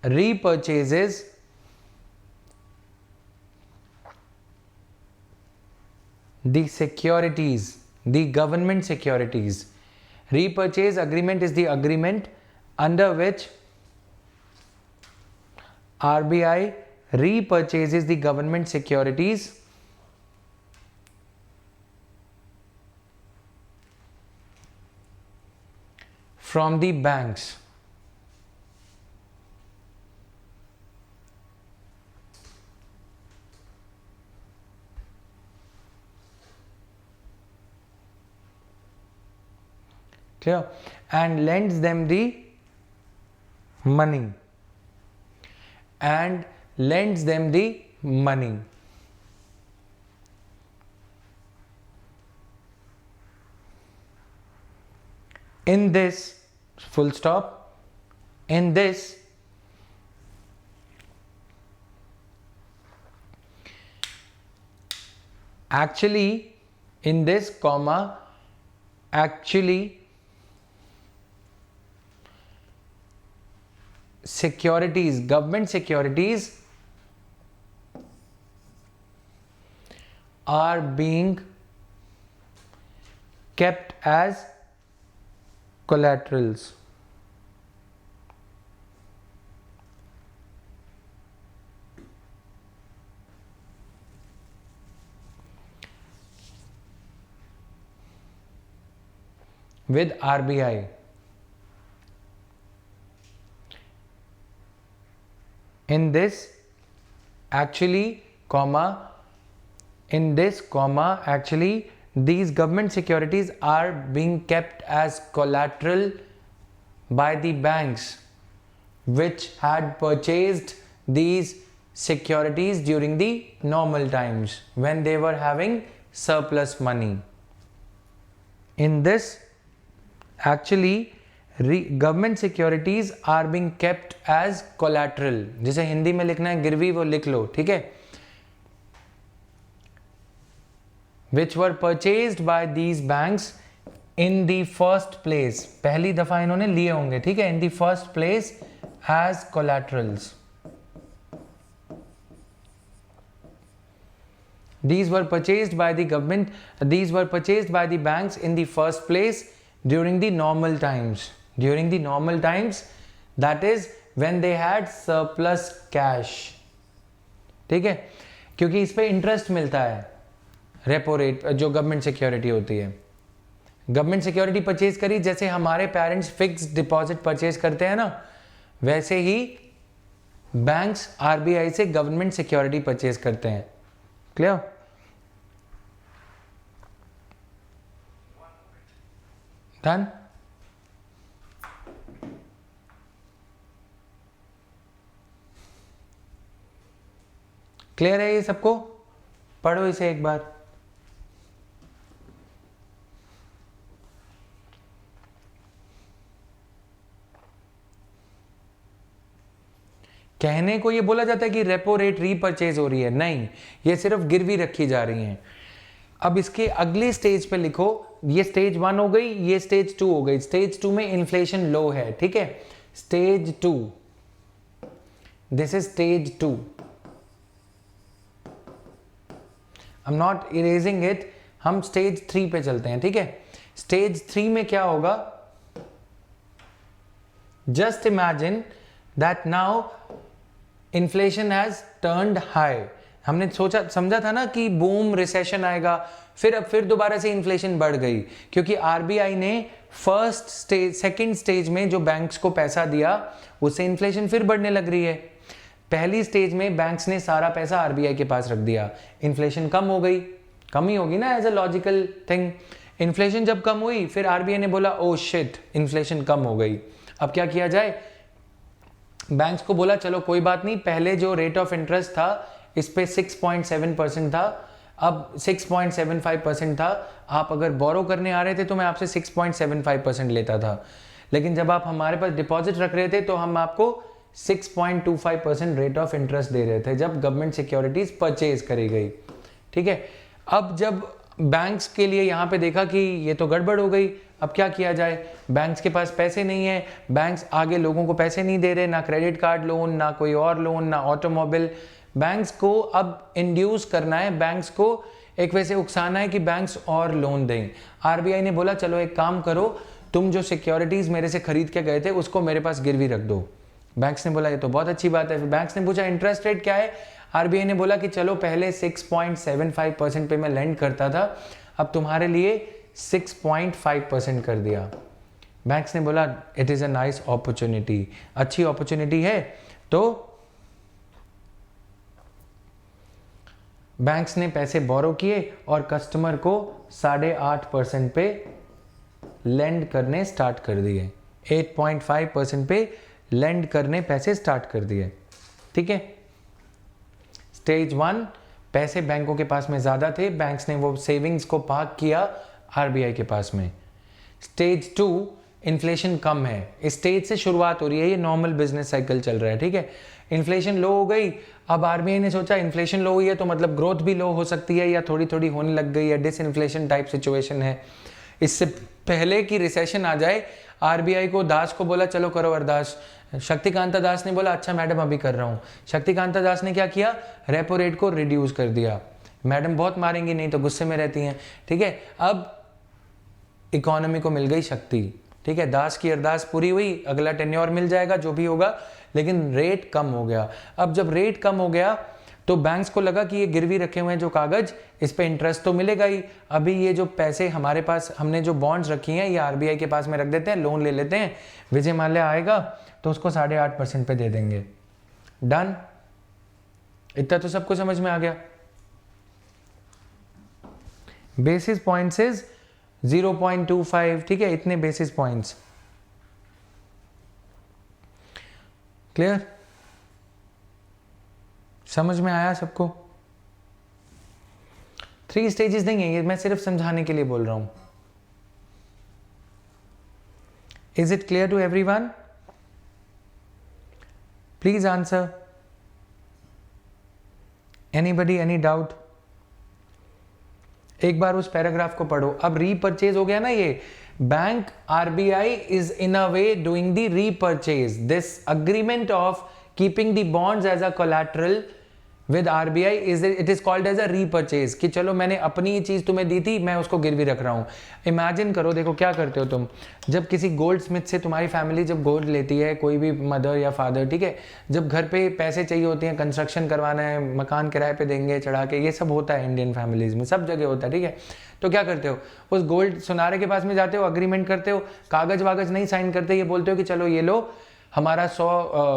repurchases the securities, the government securities. Repurchase agreement is the agreement under which RBI repurchases the government securities from the banks. Clear? And lends them the money. And lends them the money. In this, full stop, in this, actually, in this comma, actually, securities, government securities are being kept as collaterals. With RBI. In this, actually, comma, in this, comma, actually, these government securities are being kept as collateral by the banks which had purchased these securities during the normal times when they were having surplus money. In this, actually, government securities are being kept as collateral. जिसे हिंदी में लिखना है गिरवी वो लिख लो, ठीक है. which were purchased by these banks in the first place, पहली दफा इन्होंने लिए होंगे, ठीक है, in the first place as collaterals. These were purchased by the government, these were purchased by the banks in the first place during the normal times. During the normal times, that is when they had surplus cash. ठीक है, क्योंकि इस पे interest मिलता है, repo rate जो government security होती है. गवर्नमेंट सिक्योरिटी परचेज करी, जैसे हमारे पेरेंट्स फिक्स डिपॉजिट परचेज करते हैं ना, वैसे ही बैंक्स आरबीआई से गवर्नमेंट सिक्योरिटी परचेज करते हैं. क्लियर? डन? क्लियर है ये सबको? पढ़ो इसे एक बार. कहने को ये बोला जाता है कि रेपो रेट रीपरचेज हो रही है, नहीं, ये सिर्फ गिरवी रखी जा रही हैं. अब इसके अगले स्टेज पे लिखो, ये स्टेज 1 हो गई, ये स्टेज 2 हो गई. स्टेज 2 में इन्फ्लेशन लो है, ठीक है, stage 2, this is stage 2. I am not erasing it, हम स्टेज 3 पे चलते हैं, ठीक है. स्टेज 3 में क्या होगा? Just imagine that now inflation has turned high. हमने सोचा समझा था ना कि बूम रिसेशन आएगा, फिर दोबारा से इन्फ्लेशन बढ़ गई, क्योंकि आरबीआई ने फर्स्ट स्टेज सेकंड स्टेज में जो बैंक्स को पैसा दिया उससे इन्फ्लेशन फिर बढ़ने लग रही है. पहली स्टेज में बैंक्स ने सारा पैसा आरबीआई के पास रख दिया, इन्फ्लेशन कम हो गई, कम ही होगी ना, as a logical thing. Inflation जब कम हुई, फिर आरबीआई ने बोला ओ शिट, इन्फ्लेशन कम हो गई, अब क्या किया जाए? बैंक्स को बोला चलो कोई बात नहीं, पहले जो रेट ऑफ इंटरेस्ट था इस पे 6.7% था, अब 6.75% था. आप अगर बोरो करने आ रहे थे तो मैं आपसे 6.75% लेता था, लेकिन जब आप हमारे पास डिपॉजिट रख रहे थे तो हम आपको 6.25% रेट ऑफ इंटरेस्ट दे रहे थे जब गवर्नमेंट सिक्योरिटीज परचेज करी गई. ठीक है, अब जब बैंक्स के लिए यहाँ पे देखा कि ये तो गड़बड़ हो गई, अब क्या किया जाए? बैंक्स के पास पैसे नहीं है, बैंक्स आगे लोगों को पैसे नहीं दे रहे, ना क्रेडिट कार्ड लोन, ना कोई और लोन, ना ऑटोमोबाइल. बैंक्स को अब इंड्यूस करना है, बैंक्स को एक वैसे उकसाना है कि बैंक्स और लोन दें. आरबीआई ने बोला चलो एक काम करो, तुम जो सिक्योरिटीज मेरे से खरीद के गए थे उसको मेरे पास गिरवी रख दो. बैंक्स ने बोला ये तो बहुत अच्छी बात है. फिर बैंक्स ने पूछा इंटरेस्ट रेट क्या है? आरबीआई ने बोला कि चलो पहले 6.75% पे मैं लेंड करता था, अब तुम्हारे लिए 6.5% कर दिया. बैंक्स ने बोला it is a nice opportunity, अच्छी अपॉर्चुनिटी है. तो बैंक्स ने पैसे बोरो किए और कस्टमर को 8.5% पे लेंड करने स्टार्ट कर दिए, 8.5% पे लेंड करने पैसे स्टार्ट कर दिए. ठीक है, स्टेज 1 पैसे बैंकों के पास में ज़्यादा थे, बैंक्स ने वो सेविंग्स को पार्क किया आरबीआई के पास में. स्टेज 2 इन्फ्लेशन कम है, इस स्टेज से शुरुआत हो रही है, ये नॉर्मल बिजनेस साइकिल चल रहा है. ठीक है, इन्फ्लेशन लो हो गई, अब आरबीआई ने सोचा इन्फ्लेशन लो हुई है तो मतलब ग्रोथ भी लो हो सकती है या थोड़ी थोड़ी होने लग गई है, डिसइन्फ्लेशन टाइप सिचुएशन है. इससे पहले कि रिसेशन आ जाए, आरबीआई को दास को बोला चलो करो अरदास. शक्तिकांता दास ने बोला अच्छा मैडम अभी कर रहा हूँ. शक्तिकांता दास ने क्या किया? रेपो रेट को रिड्यूस कर दिया. मैडम बहुत मारेंगी, नहीं तो गुस्से में रहती हैं. ठीक है, अब इकोनॉमी को मिल गई शक्ति. ठीक है, दास की अरदास पूरी हुई, अगला टेन्योर मिल जाएगा जो भी होगा, लेकिन रेट कम हो गया. अब जब रेट कम हो गया तो बैंक्स को लगा कि ये गिरवी रखे हुए हैं जो कागज, इस पे इंटरेस्ट तो मिलेगा ही. अभी ये जो पैसे हमारे पास, हमने जो बॉन्ड्स रखी हैं, ये आरबीआई के पास में रख देते हैं, लोन ले लेते हैं, विजय माल्या आएगा तो उसको 8.5% पे दे देंगे. डन? इतना तो सबको समझ में आ गया. Basis points is 0.25. ठीक है, इतने बेसिस पॉइंट्स. क्लियर? समझ में आया सबको? 3 स्टेजेस नहीं है, ये मैं सिर्फ समझाने के लिए बोल रहा हूं. Is it clear to everyone? Please answer. Anybody, any doubt? एक बार उस पैराग्राफ को पढ़ो. अब रीपरचेज हो गया ना, ये Bank RBI is in a way doing the repurchase. This agreement of keeping the bonds as a collateral with RBI it is called as a repurchase, कि चलो मैंने अपनी चीज़ तुम्हें दी थी, मैं उसको गिरवी रख रहा हूँ. इमेजिन करो, देखो क्या करते हो तुम, जब किसी गोल्ड स्मिथ से तुम्हारी फैमिली जब गोल्ड लेती है, कोई भी मदर या फादर, ठीक है, जब घर पे पैसे चाहिए होते हैं, कंस्ट्रक्शन करवाना है, मकान किराए पे देंगे चढ़ा के, ये सब होता है इंडियन फैमिलीज में, सब जगह होता है, ठीक है. तो क्या करते हो, उस गोल्ड सुनारे के पास में जाते हो, अग्रीमेंट करते हो, कागज वागज नहीं साइन करते, ये बोलते हो कि चलो ये लो, हमारा 100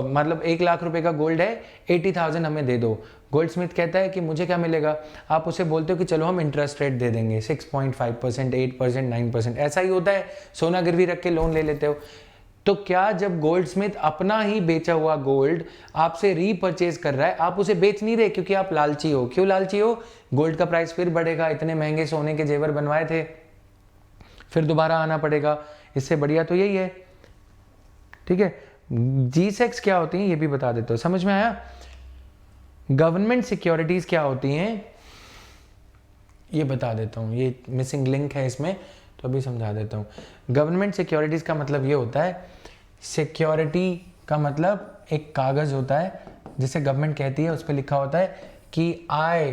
मतलब 1 लाख रुपए का गोल्ड है, 80,000 हमें दे दो. गोल्ड स्मिथ कहता है कि मुझे क्या मिलेगा, आप उसे बोलते हो कि चलो हम इंटरेस्ट रेट दे देंगे 6.5%, 8%, 9%, ऐसा ही होता है, सोना गिरवी रख के लोन ले लेते हो. तो क्या जब गोल्ड स्मिथ अपना ही बेचा हुआ गोल्ड आपसे रीपरचेज कर रहा है, आप उसे बेच नहीं रहे क्योंकि आप लालची हो. क्यों लालची हो, गोल्ड का प्राइस फिर बढ़ेगा, इतने महंगे सोने के जेवर बनवाए थे, फिर दोबारा आना पड़ेगा, इससे बढ़िया तो यही है, ठीक है. G-Secs क्या होती हैं ये भी बता देता हूँ, समझ में आया. गवर्नमेंट सिक्योरिटीज क्या होती हैं ये बता देता हूँ, ये मिसिंग लिंक है इसमें, तो अभी समझा देता हूँ. गवर्नमेंट सिक्योरिटीज का मतलब ये होता है, सिक्योरिटी का मतलब एक कागज होता है जिसे गवर्नमेंट कहती है, उस पर लिखा होता है कि I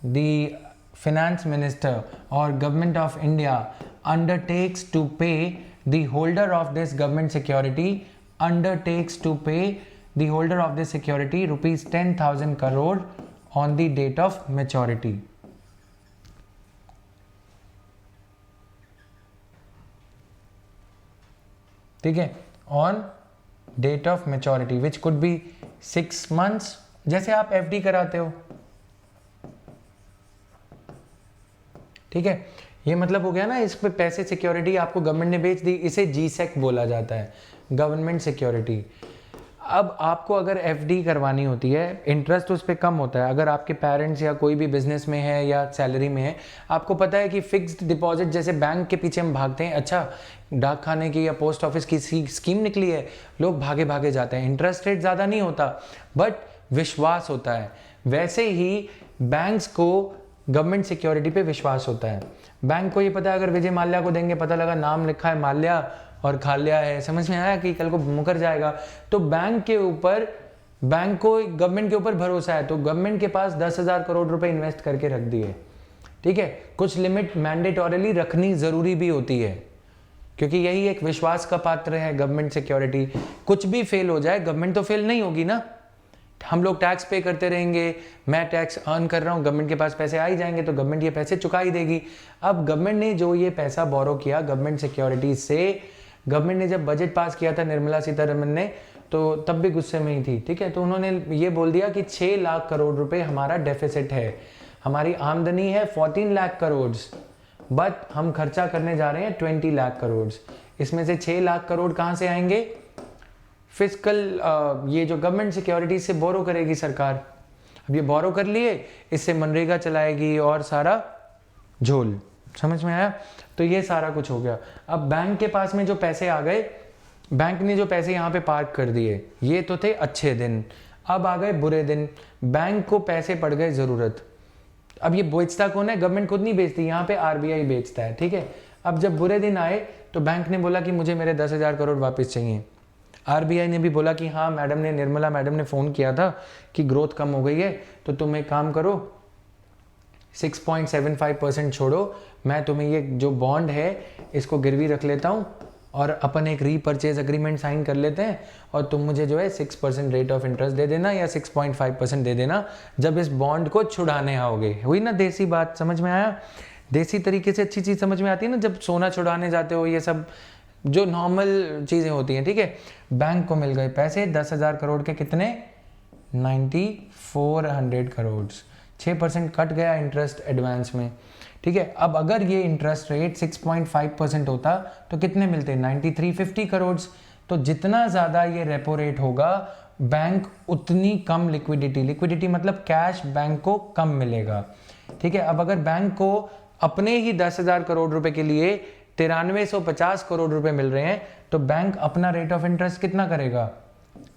the finance minister or government of India undertakes to pay the holder of this government security undertakes to pay the holder of this security rupees 10,000 crore on the date of maturity. ठीक है, on date of maturity which could be 6 months, जैसे आप FD कराते हो, ठीक है. ये मतलब हो गया ना, इस पे पैसे सिक्योरिटी आपको गवर्नमेंट ने बेच दी, इसे G-Sec बोला जाता है, गवर्नमेंट सिक्योरिटी. अब आपको अगर एफडी करवानी होती है, इंटरेस्ट उस पर कम होता है. अगर आपके पेरेंट्स या कोई भी बिजनेस में है या सैलरी में है, आपको पता है कि फिक्स्ड डिपॉजिट, जैसे बैंक के पीछे हम भागते हैं, अच्छा डाक खाने की या पोस्ट ऑफिस की स्कीम निकली है, लोग भागे भागे जाते हैं, इंटरेस्ट रेट ज़्यादा नहीं होता बट विश्वास होता है. वैसे ही बैंक्स को गवर्नमेंट सिक्योरिटी पे विश्वास होता है. बैंक को ये पता है अगर विजय माल्या को देंगे, पता लगा नाम लिखा है माल्या और खाल्या है, समझ में आया कि कल को मुकर जाएगा, तो बैंक के ऊपर, बैंक को गवर्नमेंट के ऊपर भरोसा है, तो गवर्नमेंट के पास 10,000 करोड़ रुपए इन्वेस्ट करके रख दिए, ठीक है. कुछ लिमिट मैंडेटोरियली रखनी जरूरी भी होती है, क्योंकि यही एक विश्वास का पात्र है गवर्नमेंट सिक्योरिटी. कुछ भी फेल हो जाए, गवर्नमेंट तो फेल नहीं होगी ना, हम लोग टैक्स पे करते रहेंगे, मैं टैक्स अर्न कर रहा हूँ, गवर्नमेंट के पास पैसे आ ही जाएंगे, तो गवर्नमेंट ये पैसे चुका ही देगी. अब गवर्नमेंट ने जो ये पैसा बोरो किया गवर्नमेंट सिक्योरिटी से, गवर्नमेंट ने जब बजट पास किया था निर्मला सीतारमन ने, तो तब भी गुस्से में ही थी, ठीक है. तो उन्होंने ये बोल दिया कि 6 लाख करोड़ रुपए हमारा डेफिसिट है, हमारी आमदनी है 14 लाख करोड़, बट हम खर्चा करने जा रहे हैं 20 लाख करोड़. इसमें से 6 लाख करोड़ कहाँ से आएंगे, फिजिकल ये जो गवर्नमेंट सिक्योरिटी से बोरो करेगी सरकार. अब ये बोरो कर लिए, इससे मनरेगा चलाएगी और सारा झोल, समझ में आया. तो ये सारा कुछ हो गया. अब बैंक के पास में जो पैसे आ गए, बैंक ने जो पैसे यहाँ पे पार्क कर दिए, ये तो थे अच्छे दिन. अब आ गए बुरे दिन, बैंक को पैसे पड़ गए ज़रूरत. अब ये बेचता कौन है, गवर्नमेंट खुद नहीं बेचती, यहाँ पे आरबीआई बेचता है, ठीक है. अब जब बुरे दिन आए तो बैंक ने बोला कि मुझे मेरे 10,000 करोड़ वापस चाहिए. आरबीआई ने भी बोला कि हाँ मैडम ने, निर्मला मैडम ने फ़ोन किया था कि ग्रोथ कम हो गई है, तो तुम एक काम करो 6.75% छोड़ो, मैं तुम्हें ये जो बॉन्ड है इसको गिरवी रख लेता हूँ और अपन एक रीपरचेज अग्रीमेंट साइन कर लेते हैं, और तुम मुझे जो है 6% रेट ऑफ इंटरेस्ट दे देना या 6.5% दे देना जब इस बॉन्ड को छुड़ाने आओगे. हुई ना देसी बात, समझ में आया. देसी तरीके से अच्छी चीज़ समझ में आती है ना, जब सोना छुड़ाने जाते हो, ये सब जो नॉर्मल चीज़ें होती हैं, ठीक है. बैंक को मिल गए पैसे 10,000 करोड़ के, कितने 9400 करोड़, 6% कट गया इंटरेस्ट एडवांस में, ठीक है. अब अगर ये इंटरेस्ट रेट 6.5% होता तो कितने मिलते, 9350 करोड़. तो जितना ज़्यादा ये रेपो रेट होगा, बैंक उतनी कम लिक्विडिटी मतलब कैश बैंक को कम मिलेगा, ठीक है. अब अगर बैंक को अपने ही 10,000 करोड़ रुपए के लिए 9350 करोड़ रुपए मिल रहे हैं, तो बैंक अपना रेट ऑफ इंटरेस्ट कितना करेगा,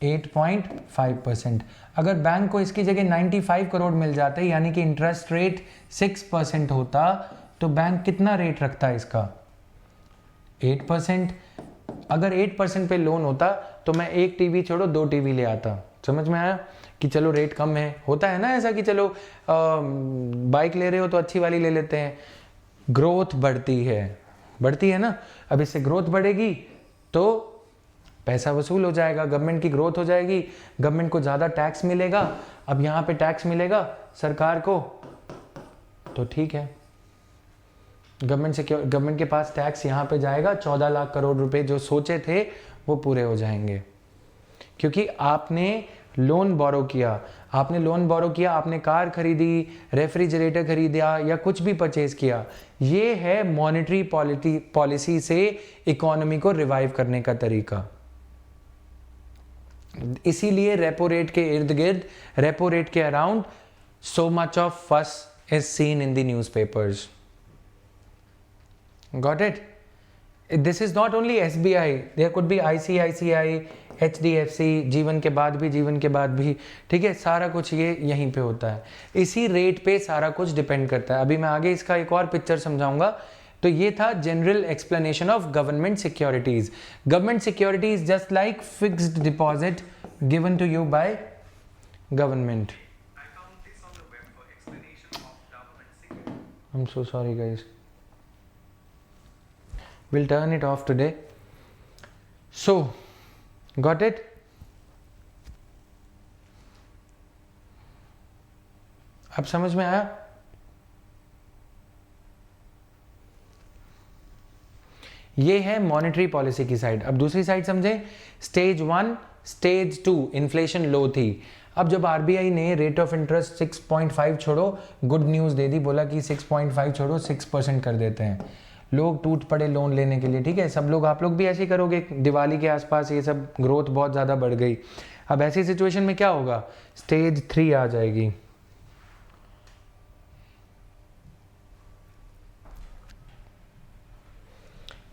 8.5%. अगर बैंक को इसकी जगह 95 करोड़ मिल जाते, यानी कि इंटरेस्ट रेट 6% होता, तो बैंक कितना रेट रखता है इसका, 8%, अगर 8% पे लोन होता तो मैं एक टीवी छोड़ो 2 टीवी ले आता। समझ में आया कि चलो रेट कम है, होता है ना ऐसा कि चलो बाइक ले रहे हो तो अच्छी वाली ले लेते हैं। ग्रोथ बढ़ती है ना, अब इससे ग्रोथ बढ़ेगी तो पैसा वसूल हो जाएगा, गवर्नमेंट की ग्रोथ हो जाएगी, गवर्नमेंट को ज़्यादा टैक्स मिलेगा। अब यहाँ पे टैक्स मिलेगा सरकार को तो ठीक है, गवर्नमेंट के पास टैक्स यहाँ पे जाएगा, 14 लाख करोड़ रुपए जो सोचे थे वो पूरे हो जाएंगे, क्योंकि आपने लोन बोरो किया, आपने कार खरीदी, रेफ्रिजरेटर खरीदा या कुछ भी परचेज किया। ये है मॉनेटरी पॉलिसी से इकोनॉमी को रिवाइव करने का तरीका। इसीलिए रेपो रेट के इर्द गिर्द, रेपो रेट के around so much of fuss is seen in the newspapers. Got it? This is not only SBI, there could be ICICI, HDFC, जीवन के बाद भी, ठीक है, सारा कुछ ये यहीं पे होता है, इसी रेट पे सारा कुछ डिपेंड करता है। अभी मैं आगे इसका एक और पिक्चर समझाऊंगा। तो ये था general explanation of government securities. Government securities just like fixed deposit given to you by government. I'm so sorry guys, we'll turn it off today. So got it? अब समझ में आया? ये है मॉनेटरी पॉलिसी की साइड। अब दूसरी side समझे, स्टेज 1, स्टेज 2, इन्फ्लेशन लो थी। अब जब आरबीआई ने रेट ऑफ इंटरेस्ट 6.5 छोड़ो, गुड न्यूज़ दे दी, बोला कि 6.5 छोड़ो 6% कर देते हैं, लोग टूट पड़े लोन लेने के लिए। ठीक है, सब लोग, आप लोग भी ऐसे ही करोगे, दिवाली के आसपास ये सब ग्रोथ बहुत ज़्यादा बढ़ गई। अब ऐसी सिचुएशन में क्या होगा, स्टेज 3 आ जाएगी।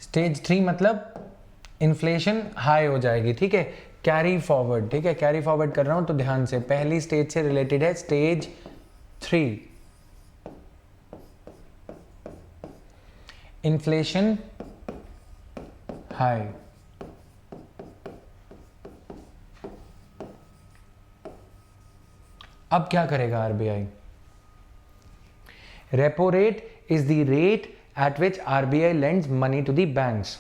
स्टेज 3 मतलब इन्फ्लेशन हाई हो जाएगी। ठीक है, कैरी फॉरवर्ड, ठीक है, कैरी फॉरवर्ड कर रहा हूं तो ध्यान से, पहली स्टेज से रिलेटेड है स्टेज 3, इन्फ्लेशन हाई। अब क्या करेगा RBI, repo rate is the rate at which RBI lends money to the banks.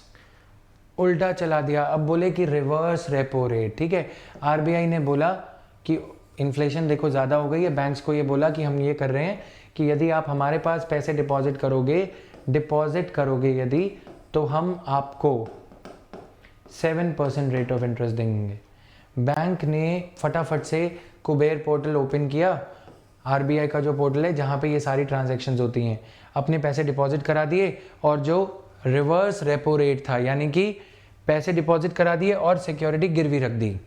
उल्टा चला दिया, अब बोले कि रिवर्स रेपो रेट। ठीक है, आरबीआई ने बोला कि इन्फ्लेशन देखो ज़्यादा हो गई है, बैंक्स को ये बोला कि हम ये कर रहे हैं कि यदि आप हमारे पास पैसे डिपॉजिट करोगे यदि, तो हम आपको 7% रेट ऑफ इंटरेस्ट देंगे। बैंक ने फटाफट से कुबेर पोर्टल ओपन किया, आरबीआई का जो पोर्टल है जहाँ पे ये सारी ट्रांजैक्शंस होती हैं, अपने पैसे डिपॉजिट करा दिए, और जो रिवर्स रेपो रेट था, यानी कि पैसे डिपॉजिट करा दिए और सिक्योरिटी गिरवी रख दी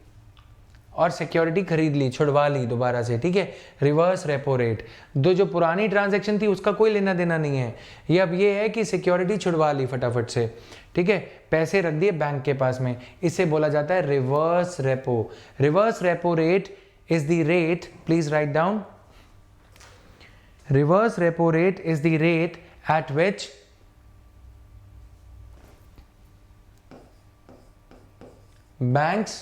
और सिक्योरिटी खरीद ली, छुड़वा ली दोबारा से। ठीक है, रिवर्स रेपो रेट। जो पुरानी ट्रांजैक्शन थी उसका कोई लेना देना नहीं है, ये अब ये है कि सिक्योरिटी छुड़वा ली फटाफट से। ठीक है, पैसे रख दिए बैंक के पास में, इसे बोला जाता है reverse repo. Reverse repo rate is the rate, please write down, reverse repo rate is the rate at which banks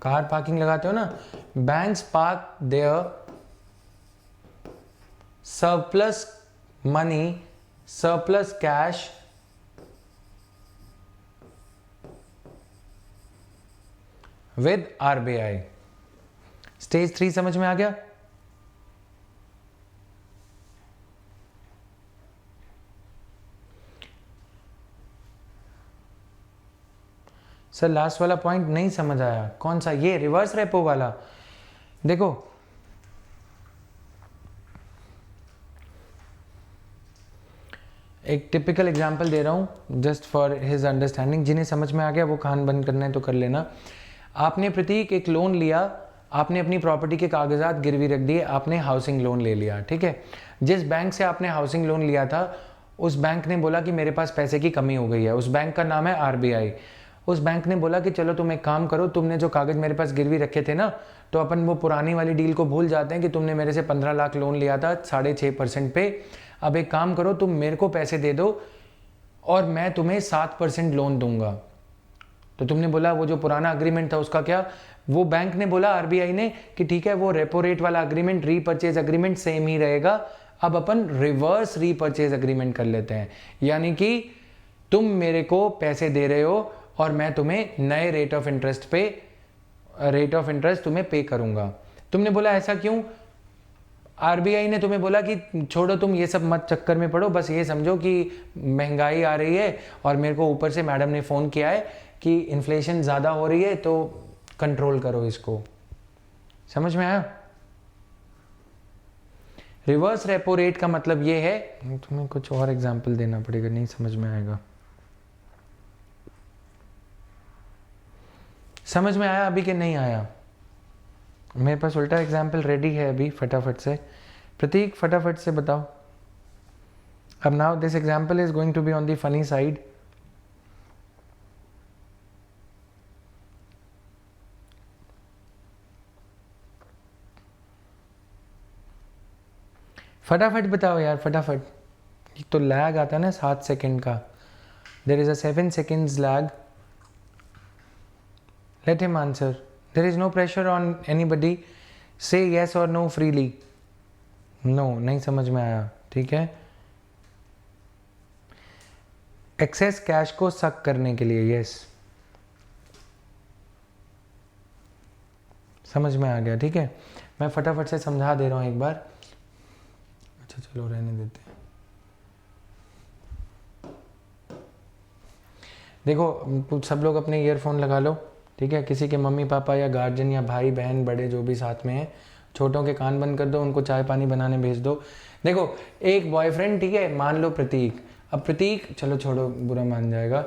car parking लगाते हो ना, banks park their surplus money, surplus cash with RBI. Stage 3 समझ में आ गया? Sir last वाला point नहीं समझ आया, कौन सा? ये रिवर्स रेपो वाला। देखो एक टिपिकल एग्जांपल दे रहा हूं जस्ट फॉर हिज अंडरस्टैंडिंग, जिन्हें समझ में आ गया वो कान बंद करना है तो कर लेना। आपने प्रतीक एक लोन लिया, आपने अपनी प्रॉपर्टी के कागजात गिरवी रख दिए, आपने हाउसिंग लोन ले लिया। ठीक है, जिस बैंक से आपने हाउसिंग लोन लिया था उस बैंक ने बोला कि मेरे पास पैसे की कमी हो गई है, उस बैंक का नाम है आरबीआई। उस बैंक ने बोला कि चलो तुम एक काम करो, तुमने जो कागज़ मेरे पास गिरवी रखे थे ना, तो अपन वो पुरानी वाली डील को भूल जाते हैं कि तुमने मेरे से 15 लाख लोन लिया था 6.5% पे। अब एक काम करो, तुम मेरे को पैसे दे दो और मैं तुम्हें 7% लोन दूंगा। तो तुमने बोला वो जो पुराना अग्रीमेंट था उसका क्या? वो बैंक ने बोला, आरबीआई ने, कि ठीक है वो रेपो रेट वाला अग्रीमेंट, रीपर्चेज अग्रीमेंट सेम ही रहेगा, अब अपन रिवर्स रीपर्चेज अग्रीमेंट कर लेते हैं। यानी कि तुम मेरे को पैसे दे रहे हो और मैं तुम्हें नए रेट ऑफ इंटरेस्ट तुम्हें पे करूंगा। तुमने बोला ऐसा क्यों? आरबीआई ने तुम्हें बोला कि छोड़ो तुम ये सब मत चक्कर में पड़ो, बस ये समझो कि महंगाई आ रही है और मेरे को ऊपर से मैडम ने फ़ोन किया है कि इन्फ्लेशन ज़्यादा हो रही है, तो कंट्रोल करो इसको। समझ में आया? रिवर्स रेपो रेट का मतलब ये है, तुम्हें कुछ और एग्जाम्पल देना पड़ेगा, नहीं समझ में आएगा। समझ में आया अभी कि नहीं आया? मेरे पास उल्टा एग्जाम्पल रेडी है अभी, फटाफट से। प्रतीक फटाफट से बताओ। अब now this example is going to be on the funny side. फटाफट बताओ यार, फटाफट। तो लैग आता है ना 7 सेकेंड का, there is a 7 seconds lag. Let him answer, there is no pressure on anybody, say yes और नो फ्रीली। नो, नहीं समझ में आया, ठीक है। एक्सेस कैश को सक करने के लिए, यस, समझ में आ गया, ठीक है। मैं फटाफट से समझा दे रहा हूँ एक बार। अच्छा चलो रहने देते हैं। देखो सब लोग अपने ईयरफोन लगा लो, ठीक है। किसी के मम्मी पापा या गार्जियन या भाई बहन बड़े जो भी साथ में हैं, छोटों के कान बंद कर दो, उनको चाय पानी बनाने भेज दो। देखो एक बॉयफ्रेंड, ठीक है, मान लो प्रतीक। अब प्रतीक, चलो छोड़ो बुरा मान जाएगा,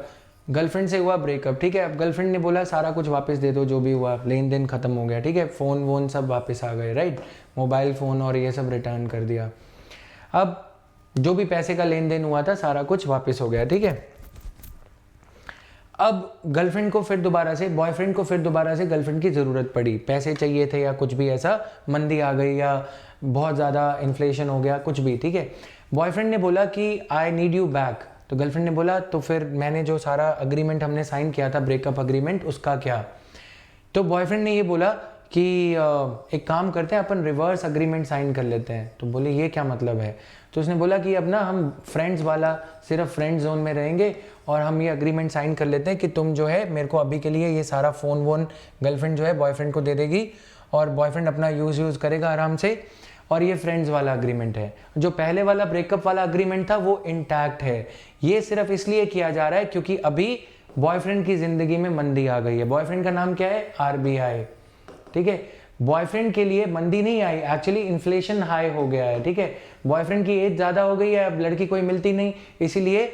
गर्लफ्रेंड से हुआ ब्रेकअप, ठीक है। अब गर्लफ्रेंड ने बोला सारा कुछ वापस दे दो, जो भी हुआ, लेन देन खत्म हो गया, ठीक है। फ़ोन वोन सब वापस आ गए, राइट, मोबाइल फ़ोन और ये सब रिटर्न कर दिया। अब जो भी पैसे का लेन देन हुआ था सारा कुछ वापस हो गया, ठीक है। अब गर्लफ्रेंड को फिर दोबारा से, बॉयफ्रेंड को फिर दोबारा से गर्लफ्रेंड की ज़रूरत पड़ी, पैसे चाहिए थे या कुछ भी ऐसा, मंदी आ गई या बहुत ज़्यादा इन्फ्लेशन हो गया, कुछ भी, ठीक है। बॉयफ्रेंड ने बोला कि आई नीड यू बैक, तो गर्लफ्रेंड ने बोला तो फिर मैंने जो सारा अग्रीमेंट हमने साइन किया था, ब्रेकअप अग्रीमेंट, उसका क्या? तो बॉयफ्रेंड ने ये बोला कि एक काम करते हैं, अपन रिवर्स अग्रीमेंट साइन कर लेते हैं। तो बोले ये क्या मतलब है? तो उसने बोला कि अब ना हम फ्रेंड्स वाला, सिर्फ फ्रेंड जोन में रहेंगे और हम ये अग्रीमेंट साइन कर लेते हैं कि तुम जो है मेरे को अभी के लिए ये सारा फ़ोन वोन गर्लफ्रेंड जो है बॉयफ्रेंड को दे देगी और बॉयफ्रेंड अपना यूज़ करेगा आराम से, और ये फ्रेंड्स वाला अग्रीमेंट है। जो पहले वाला ब्रेकअप वाला अग्रीमेंट था वो इंटैक्ट है। ये सिर्फ इसलिए किया जा रहा है क्योंकि अभी बॉयफ्रेंड की ज़िंदगी में मंदी आ गई है। बॉयफ्रेंड का नाम क्या है? आरबीआई, ठीक है। बॉयफ्रेंड के लिए मंदी नहीं आई, एक्चुअली इन्फ्लेशन हाई हो गया है, ठीक है। बॉयफ्रेंड की एज ज़्यादा हो गई है, अब लड़की कोई मिलती नहीं, इसीलिए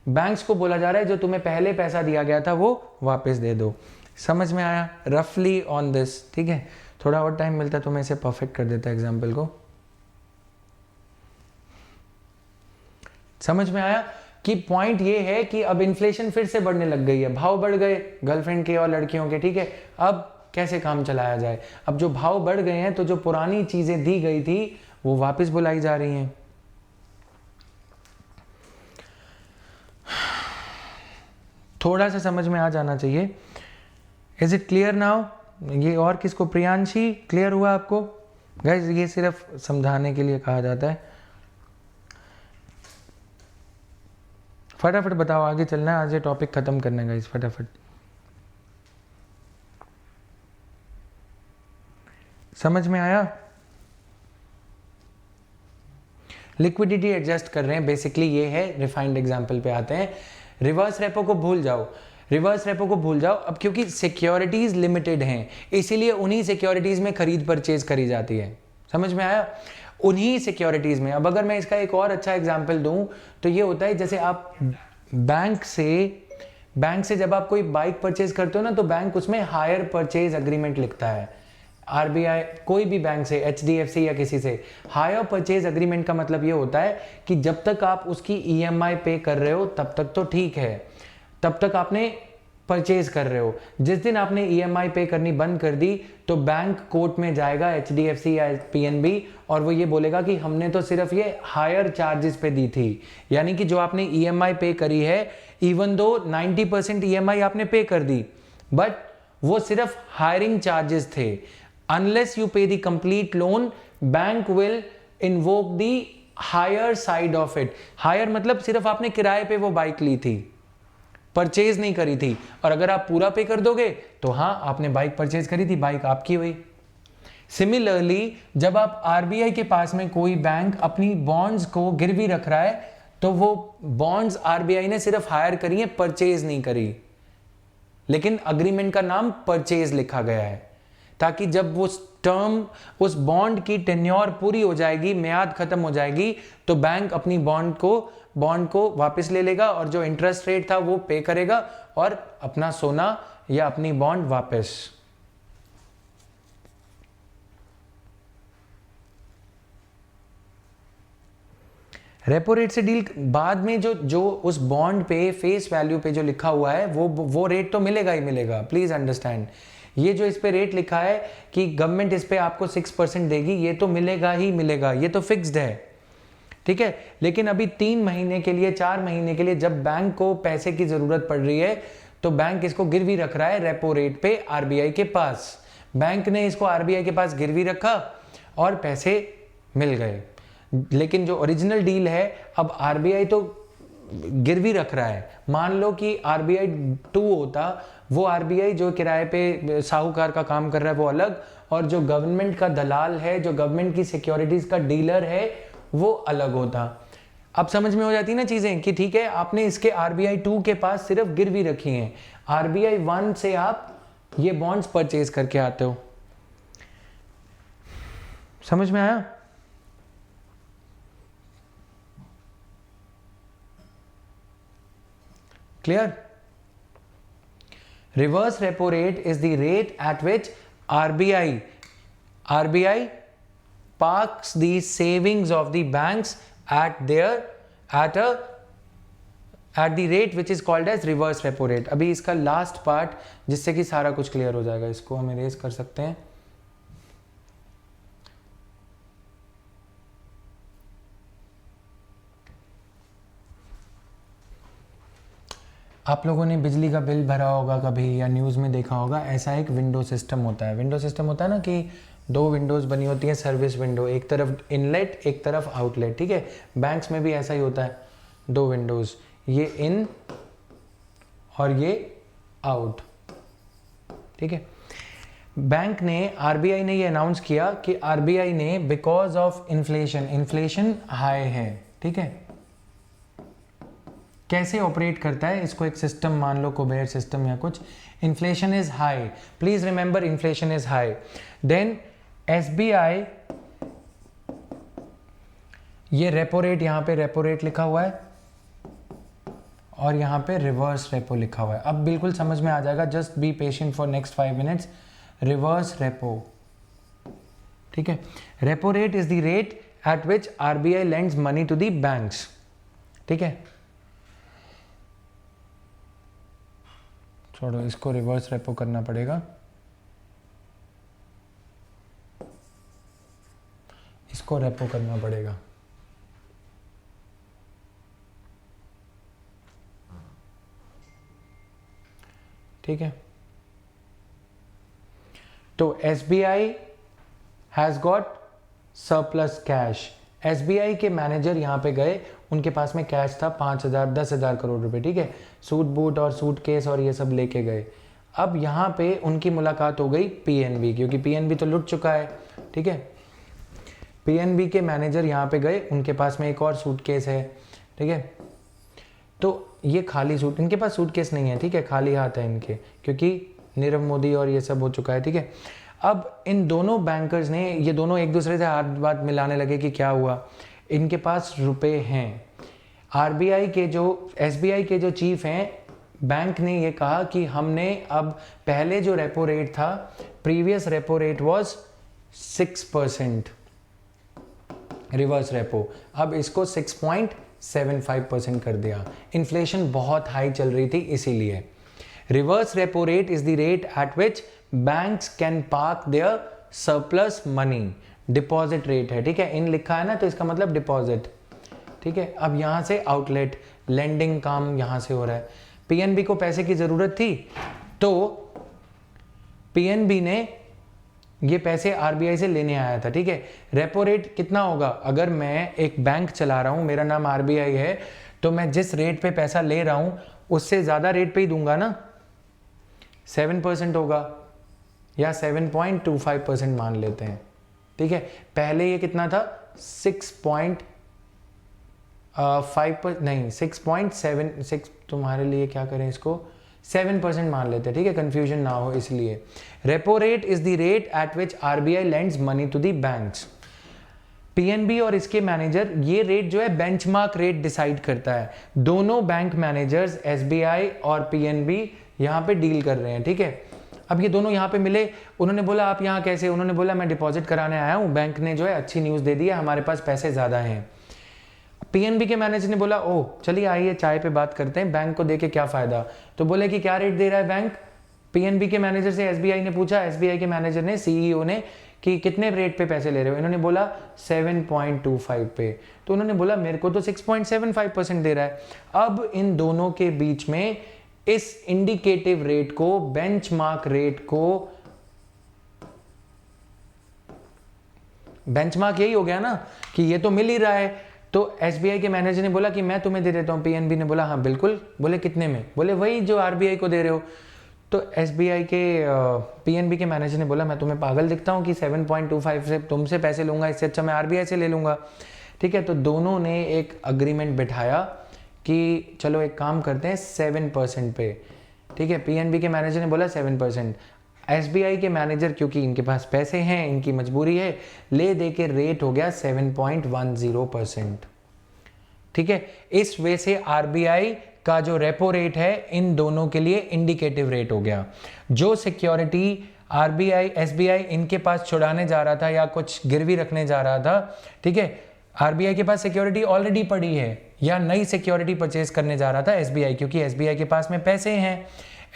बैंक्स को बोला जा रहा है जो तुम्हें पहले पैसा दिया गया था वो वापस दे दो। समझ में आया? रफली ऑन दिस, ठीक है। थोड़ा और टाइम मिलता तो मैं इसे परफेक्ट कर देता एग्जाम्पल को। समझ में आया कि पॉइंट ये है कि अब इन्फ्लेशन फिर से बढ़ने लग गई है, भाव बढ़ गए गर्लफ्रेंड के और लड़कियों के, ठीक है। अब कैसे काम चलाया जाए? अब जो भाव बढ़ गए हैं तो जो पुरानी चीजें दी गई थी वो वापस बुलाई जा रही हैं। थोड़ा सा समझ में आ जाना चाहिए। Is it clear now? ये और किसको? प्रियांशी, क्लियर हुआ आपको? गाइस ये सिर्फ समझाने के लिए कहा जाता है। फटाफट बताओ, आगे चलना है, आज ये टॉपिक खत्म करने गाइस, फटाफट। समझ में आया? लिक्विडिटी एडजस्ट कर रहे हैं, बेसिकली ये है। रिफाइंड एग्जांपल पे आते हैं। रिवर्स रेपो को भूल जाओ, रिवर्स रेपो को भूल जाओ अब, क्योंकि सिक्योरिटीज लिमिटेड हैं, इसीलिए उन्हीं सिक्योरिटीज में खरीद परचेज करी जाती है। समझ में आया? उन्हीं सिक्योरिटीज में। अब अगर मैं इसका एक और अच्छा एग्जांपल दूं तो ये होता है जैसे आप बैंक से जब आप कोई बाइक परचेज करते हो ना, तो बैंक उसमें हायर परचेज अग्रीमेंट लिखता है। आरबीआई, कोई भी बैंक से, एचडीएफसी या किसी से, हायर परचेज अग्रीमेंट का मतलब ये होता है कि जब तक आप उसकी ईएमआई पे कर रहे हो तब तक तो ठीक है, तब तक आपने परचेज कर रहे हो। जिस दिन आपने ईएमआई पे करनी बंद कर दी तो बैंक कोर्ट में जाएगा, एचडीएफसी या पीएनबी, और वो ये बोलेगा कि हमने तो सिर्फ ये हायर चार्जेस पे दी थी। यानी कि जो आपने ईएमआई पे करी है, इवन दो 90% ईएमआई आपने पे कर दी, बट वो सिर्फ हायरिंग चार्जेस थे। Unless you pay the complete loan, bank will invoke the hire side of it. Hire मतलब सिर्फ आपने किराए पे वो बाइक ली थी, परचेज नहीं करी थी। और अगर आप पूरा पे कर दोगे तो हाँ, आपने बाइक परचेज करी थी, बाइक आपकी हुई। सिमिलरली जब आप आरबीआई के पास में कोई बैंक अपनी बॉन्ड्स को गिरवी रख रहा है, तो वो बॉन्ड्स आरबीआई ने सिर्फ हायर करी है, परचेज नहीं करी, लेकिन अग्रीमेंट का नाम परचेज लिखा गया है, ताकि जब वो टर्म, उस बॉन्ड की टेन्योर पूरी हो जाएगी, म्याद खत्म हो जाएगी, तो बैंक अपनी बॉन्ड को वापस ले लेगा और जो इंटरेस्ट रेट था वो पे करेगा और अपना सोना या अपनी बॉन्ड वापस। रेपो रेट से डील बाद में जो उस बॉन्ड पे फेस वैल्यू पे जो लिखा हुआ है वो रेट तो मिलेगा ही मिलेगा। प्लीज अंडरस्टैंड, ये जो इस पे रेट लिखा है कि गवर्नमेंट इस पे आपको 6% देगी, ये तो मिलेगा ही मिलेगा, ये तो फिक्स्ड है, ठीक है। लेकिन अभी 3 महीने के लिए, 4 महीने के लिए जब बैंक को पैसे की जरूरत पड़ रही है, तो बैंक इसको गिरवी रख रहा है रेपो रेट पे आरबीआई के पास। बैंक ने इसको आरबीआई के पास गिरवी रखा और पैसे मिल गए। लेकिन जो ओरिजिनल डील है, अब आरबीआई तो गिरवी रख रहा है। मान लो कि आरबीआई 2 होता, वो आरबीआई जो किराए पे साहूकार का काम कर रहा है वो अलग, और जो गवर्नमेंट का दलाल है, जो गवर्नमेंट की सिक्योरिटीज का डीलर है, वो अलग होता। अब समझ में हो जाती ना चीजें कि ठीक है, आपने इसके आरबीआई 2 के पास सिर्फ गिरवी रखी हैं, आरबीआई 1 से आप ये बॉन्ड्स परचेज करके आते हो। समझ में आया? Clear? Reverse repo rate is the rate at which RBI parks the savings of the banks at the rate which is called as reverse repo rate. अभी इसका लास्ट पार्ट, जिससे कि सारा कुछ क्लियर हो जाएगा, इसको हम इरेज कर सकते हैं। आप लोगों ने बिजली का बिल भरा होगा कभी, या न्यूज़ में देखा होगा, ऐसा एक विंडो सिस्टम होता है। विंडो सिस्टम होता है ना कि 2 विंडोज़ बनी होती हैं, सर्विस विंडो, एक तरफ इनलेट, एक तरफ आउटलेट, ठीक है। बैंक्स में भी ऐसा ही होता है, 2 विंडोज़, ये इन और ये आउट, ठीक है। बैंक ने, आरबीआई ने ये अनाउंस किया कि आरबीआई ने बिकॉज ऑफ इन्फ्लेशन हाई है, ठीक है। कैसे ऑपरेट करता है, इसको एक सिस्टम मान लो, कुबेर सिस्टम या कुछ। Inflation is high, please remember inflation is high. Then SBI, ये रेपो रेट, यहां पे रेपो रेट लिखा हुआ है और यहां पे रिवर्स रेपो लिखा हुआ है। अब बिल्कुल समझ में आ जाएगा, just be patient for next 5 minutes. Reverse repo, ठीक है। Repo rate is the rate at which RBI lends money to the banks, ठीक है। छोड़ो, इसको रिवर्स रेपो करना पड़ेगा, इसको रेपो करना पड़ेगा, ठीक है। तो SBI has got surplus cash. SBI के मैनेजर यहाँ पे गए, उनके पास में कैश था 5,000 10,000 करोड़ रुपए, ठीक है। सूट बूट और सूटकेस और ये सब लेके गए। अब यहाँ पे उनकी मुलाकात हो गई पीएनबी, क्योंकि पीएनबी तो लुट चुका है, ठीक है। पीएनबी के मैनेजर यहाँ पे गए, उनके पास में एक और सूटकेस है, ठीक है। तो ये खाली सूट, इनके पास सूटकेस नहीं है, ठीक है, खाली हाथ है इनके, क्योंकि नीरव मोदी और ये सब हो चुका है, ठीक है। अब इन दोनों बैंकर्स ने, ये दोनों एक दूसरे से हाथ बात मिलाने लगे कि क्या हुआ, इनके पास रुपए हैं। आरबीआई के जो, एसबीआई के जो चीफ हैं, बैंक ने ये कहा कि हमने अब, पहले जो रेपो रेट था, previous repo rate was 6% reverse repo, अब इसको 6.75% कर दिया। इन्फ्लेशन बहुत हाई चल रही थी इसीलिए। Reverse repo rate is the rate at which banks can park their surplus money, deposit rate है, ठीक है, इन लिखा है ना तो इसका मतलब डिपॉजिट, ठीक है। अब यहाँ से आउटलेट लेंडिंग काम यहाँ से हो रहा है, पीएनबी को पैसे की जरूरत थी तो पीएनबी ने ये पैसे आरबीआई से लेने आया था, ठीक है। रेपो रेट कितना होगा, अगर मैं एक बैंक चला रहा हूं, मेरा नाम आरबीआई है, तो मैं जिस रेट पे पैसा ले रहा हूं उससे ज्यादा रेट पे ही दूंगा ना, 7% होगा या 7.25% मान लेते हैं, ठीक है। पहले ये कितना था 6.5 नहीं 6.76, तुम्हारे लिए क्या करें इसको 7% मान लेते हैं, ठीक है, कंफ्यूजन ना हो इसलिए। Repo rate is the rate at which RBI lends money to the banks. PNB और इसके मैनेजर ये रेट जो है बेंचमार्क रेट डिसाइड करता है। दोनों बैंक मैनेजर्स एसबीआई और पीएनबी यहाँ पे डील कर रहे हैं, ठीक है। अब ये दोनों यहाँ पे मिले, उन्होंने बोला आप यहाँ कैसे, उन्होंने बोला मैं डिपॉजिट कराने आया हूँ, बैंक ने जो है अच्छी न्यूज़ दे दी है, हमारे पास पैसे ज़्यादा हैं। पीएनबी के मैनेजर ने बोला ओह चलिए आइए चाय पे बात करते हैं, बैंक को देके क्या फ़ायदा, तो बोले कि क्या रेट दे रहा है बैंक। पीएनबी के मैनेजर से एसबीआई ने पूछा, एसबीआई के मैनेजर ने, सीईओ ने, कि कितने रेट पे पैसे ले रहे हो, इन्होंने बोला 7.25 पे, तो उन्होंने बोला मेरे को तो 6.75% दे रहा है। अब इन दोनों के बीच में इस इंडिकेटिव रेट को, बेंचमार्क रेट को, बेंचमार्क यही हो गया ना कि ये तो मिल ही रहा है, तो एसबीआई के मैनेजर ने बोला कि मैं तुम्हें दे देता हूँ, पीएनबी ने बोला हाँ बिल्कुल, बोले कितने में, बोले वही जो आरबीआई को दे रहे हो, तो एसबीआई के पीएनबी के मैनेजर ने बोला मैं तुम्हें पागल दिखता हूँ कि 7.25 से तुमसे पैसे लूँगा, इससे अच्छा मैं आरबीआई से ले लूँगा, ठीक है। तो दोनों ने एक अग्रीमेंट बिठाया कि चलो एक काम करते हैं 7% पे, ठीक है। पीएनबी के मैनेजर ने बोला 7%, एसबीआई के मैनेजर क्योंकि इनके पास पैसे हैं, इनकी मजबूरी है, ले दे के रेट हो गया 7.10%, ठीक है। इस वे से आरबीआई का जो रेपो रेट है इन दोनों के लिए इंडिकेटिव रेट हो गया। जो सिक्योरिटी आरबीआई एसबीआई इनके पास छुड़ाने जा रहा था या कुछ गिरवी रखने जा रहा था, ठीक है, आरबीआई के पास सिक्योरिटी ऑलरेडी पड़ी है या नई सिक्योरिटी परचेज करने जा रहा था एसबीआई, क्योंकि एसबीआई के पास में पैसे हैं,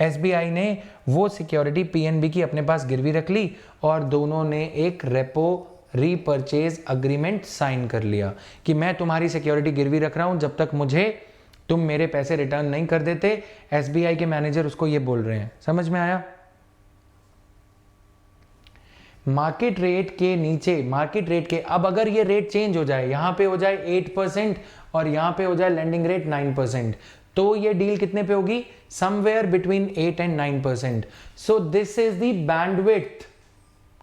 एसबीआई ने वो सिक्योरिटी पीएनबी की अपने पास गिरवी रख ली और दोनों ने एक रेपो रीपरचेज अग्रीमेंट साइन कर लिया कि मैं तुम्हारी सिक्योरिटी गिरवी रख रहा हूं जब तक मुझे तुम मेरे पैसे रिटर्न नहीं कर देते। एसबीआई के मैनेजर उसको ये बोल रहे हैं, समझ में आया। मार्केट रेट के नीचे, मार्केट रेट के, अब अगर ये रेट चेंज हो जाए, यहां पे हो जाए 8% और यहां पे हो जाए लैंडिंग रेट 9%, तो ये डील कितने पे होगी, somewhere between 8 and 9%। So this is the bandwidth,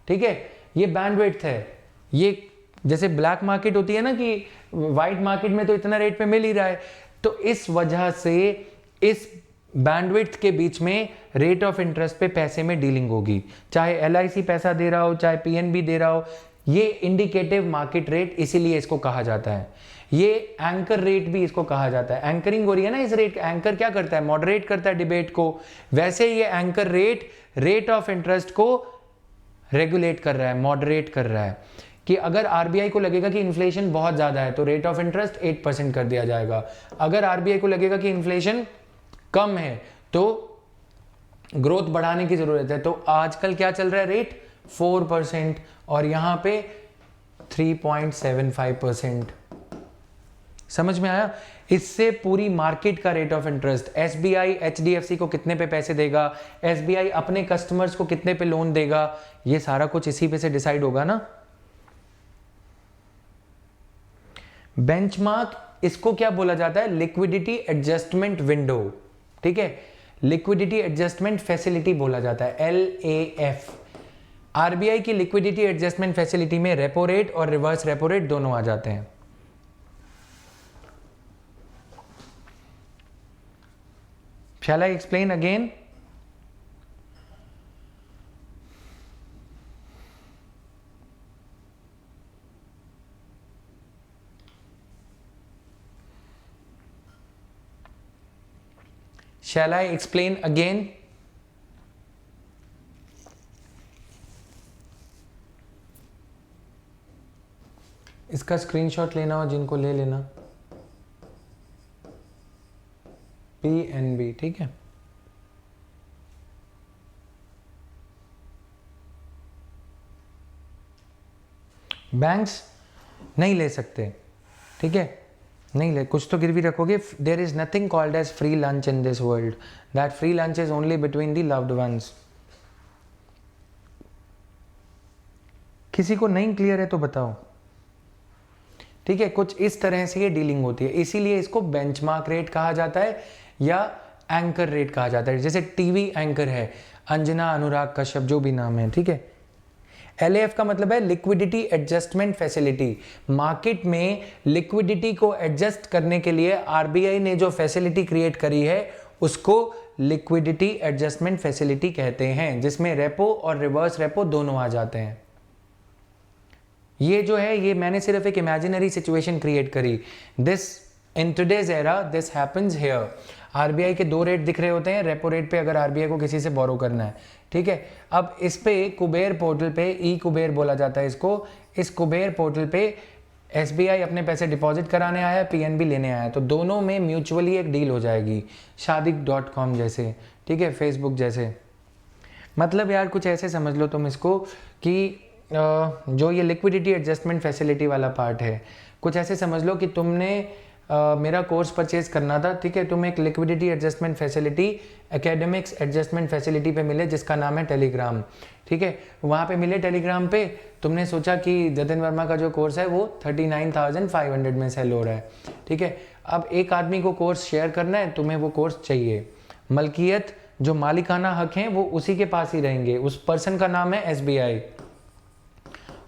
ठीक है, ये बैंडविड्थ है। ये जैसे ब्लैक मार्केट होती है ना कि व्हाइट मार्केट में तो इतना रेट पे मिल ही रहा है, तो इस वजह से इस बैंडविड्थ के बीच में रेट ऑफ इंटरेस्ट पे पैसे में डीलिंग होगी, चाहे एलआईसी पैसा दे रहा हो, चाहे पीएनबी दे रहा हो। ये इंडिकेटिव मार्केट रेट इसीलिए इसको कहा जाता है। ये एंकर रेट भी इसको कहा जाता है, एंकरिंग हो रही है ना इस रेट, एंकर क्या करता है, मॉडरेट करता है डिबेट को, वैसे ये anchor rate rate of interest को रेगुलेट कर रहा है, मॉडरेट कर रहा है। कि अगर आरबीआई को लगेगा कि इन्फ्लेशन बहुत ज़्यादा है तो रेट ऑफ इंटरेस्ट 8% कर दिया जाएगा, अगर आरबीआई को लगेगा कि इन्फ्लेशन कम है तो ग्रोथ बढ़ाने की ज़रूरत है। तो आजकल क्या चल रहा है रेट 4% और यहाँ पे 3.75%, समझ में आया। इससे पूरी मार्केट का rate of interest, SBI HDFC को कितने पे पैसे देगा, एसबीआई अपने कस्टमर्स को कितने पे लोन देगा, ये सारा कुछ इसी पे से डिसाइड होगा ना। बेंचमार्क इसको क्या बोला जाता है, लिक्विडिटी एडजस्टमेंट विंडो, ठीक है, लिक्विडिटी एडजस्टमेंट फैसिलिटी बोला जाता है, LAF। आरबीआई की लिक्विडिटी एडजस्टमेंट फैसिलिटी में रेपो रेट और रिवर्स रेपो रेट दोनों आ जाते हैं। Shall I explain again? Shall I explain again? इसका स्क्रीनशॉट लेना हो जिनको ले लेना, PNB, ठीक है। बैंक्स नहीं ले सकते, ठीक है, नहीं ले, कुछ तो गिरवी रखोगे. There is nothing called as free lunch in this world. That free lunch is only between the loved ones. किसी को नहीं क्लियर है तो बताओ, ठीक है. कुछ इस तरह से ये डीलिंग होती है, इसीलिए इसको बेंचमार्क रेट कहा जाता है या एंकर रेट कहा जाता है. जैसे टीवी एंकर है अंजना अनुराग कश्यप, जो भी नाम है, ठीक है. LAF का मतलब है लिक्विडिटी एडजस्टमेंट फैसिलिटी. मार्केट में लिक्विडिटी को एडजस्ट करने के लिए RBI ने जो फैसिलिटी क्रिएट करी है उसको लिक्विडिटी एडजस्टमेंट फैसिलिटी कहते हैं, जिसमें रेपो और रिवर्स रेपो दोनों आ जाते हैं. ये जो है ये मैंने सिर्फ एक इमेजिनरी सिचुएशन क्रिएट करी. This in today's era this happens here. RBI के 2 रेट दिख रहे होते हैं. रेपो रेट पे अगर RBI को किसी से बोरो करना है, ठीक है. अब इस पे कुबेर पोर्टल पे, ई कुबेर बोला जाता है इसको, इस कुबेर पोर्टल पे SBI अपने पैसे डिपॉजिट कराने आया, PNB लेने आया, तो दोनों में म्यूचुअली एक डील हो जाएगी. शादी.com जैसे, ठीक है, फेसबुक जैसे. मतलब यार कुछ ऐसे समझ लो तुम इसको कि जो ये लिक्विडिटी एडजस्टमेंट फैसिलिटी वाला पार्ट है, कुछ ऐसे समझ लो कि तुमने मेरा कोर्स परचेज करना था, ठीक है. तुम एक liquidity adjustment facility academics adjustment facility पे मिले जिसका नाम है टेलीग्राम, ठीक है. वहाँ पे मिले टेलीग्राम पे, तुमने सोचा कि जतिन वर्मा का जो कोर्स है वो 39,500 में सेल हो रहा है, ठीक है. अब एक आदमी को कोर्स शेयर करना है, तुम्हें वो कोर्स चाहिए. मलकियत जो मालिकाना हक हैं वो उसी के पास ही रहेंगे. उस पर्सन का नाम है SBI.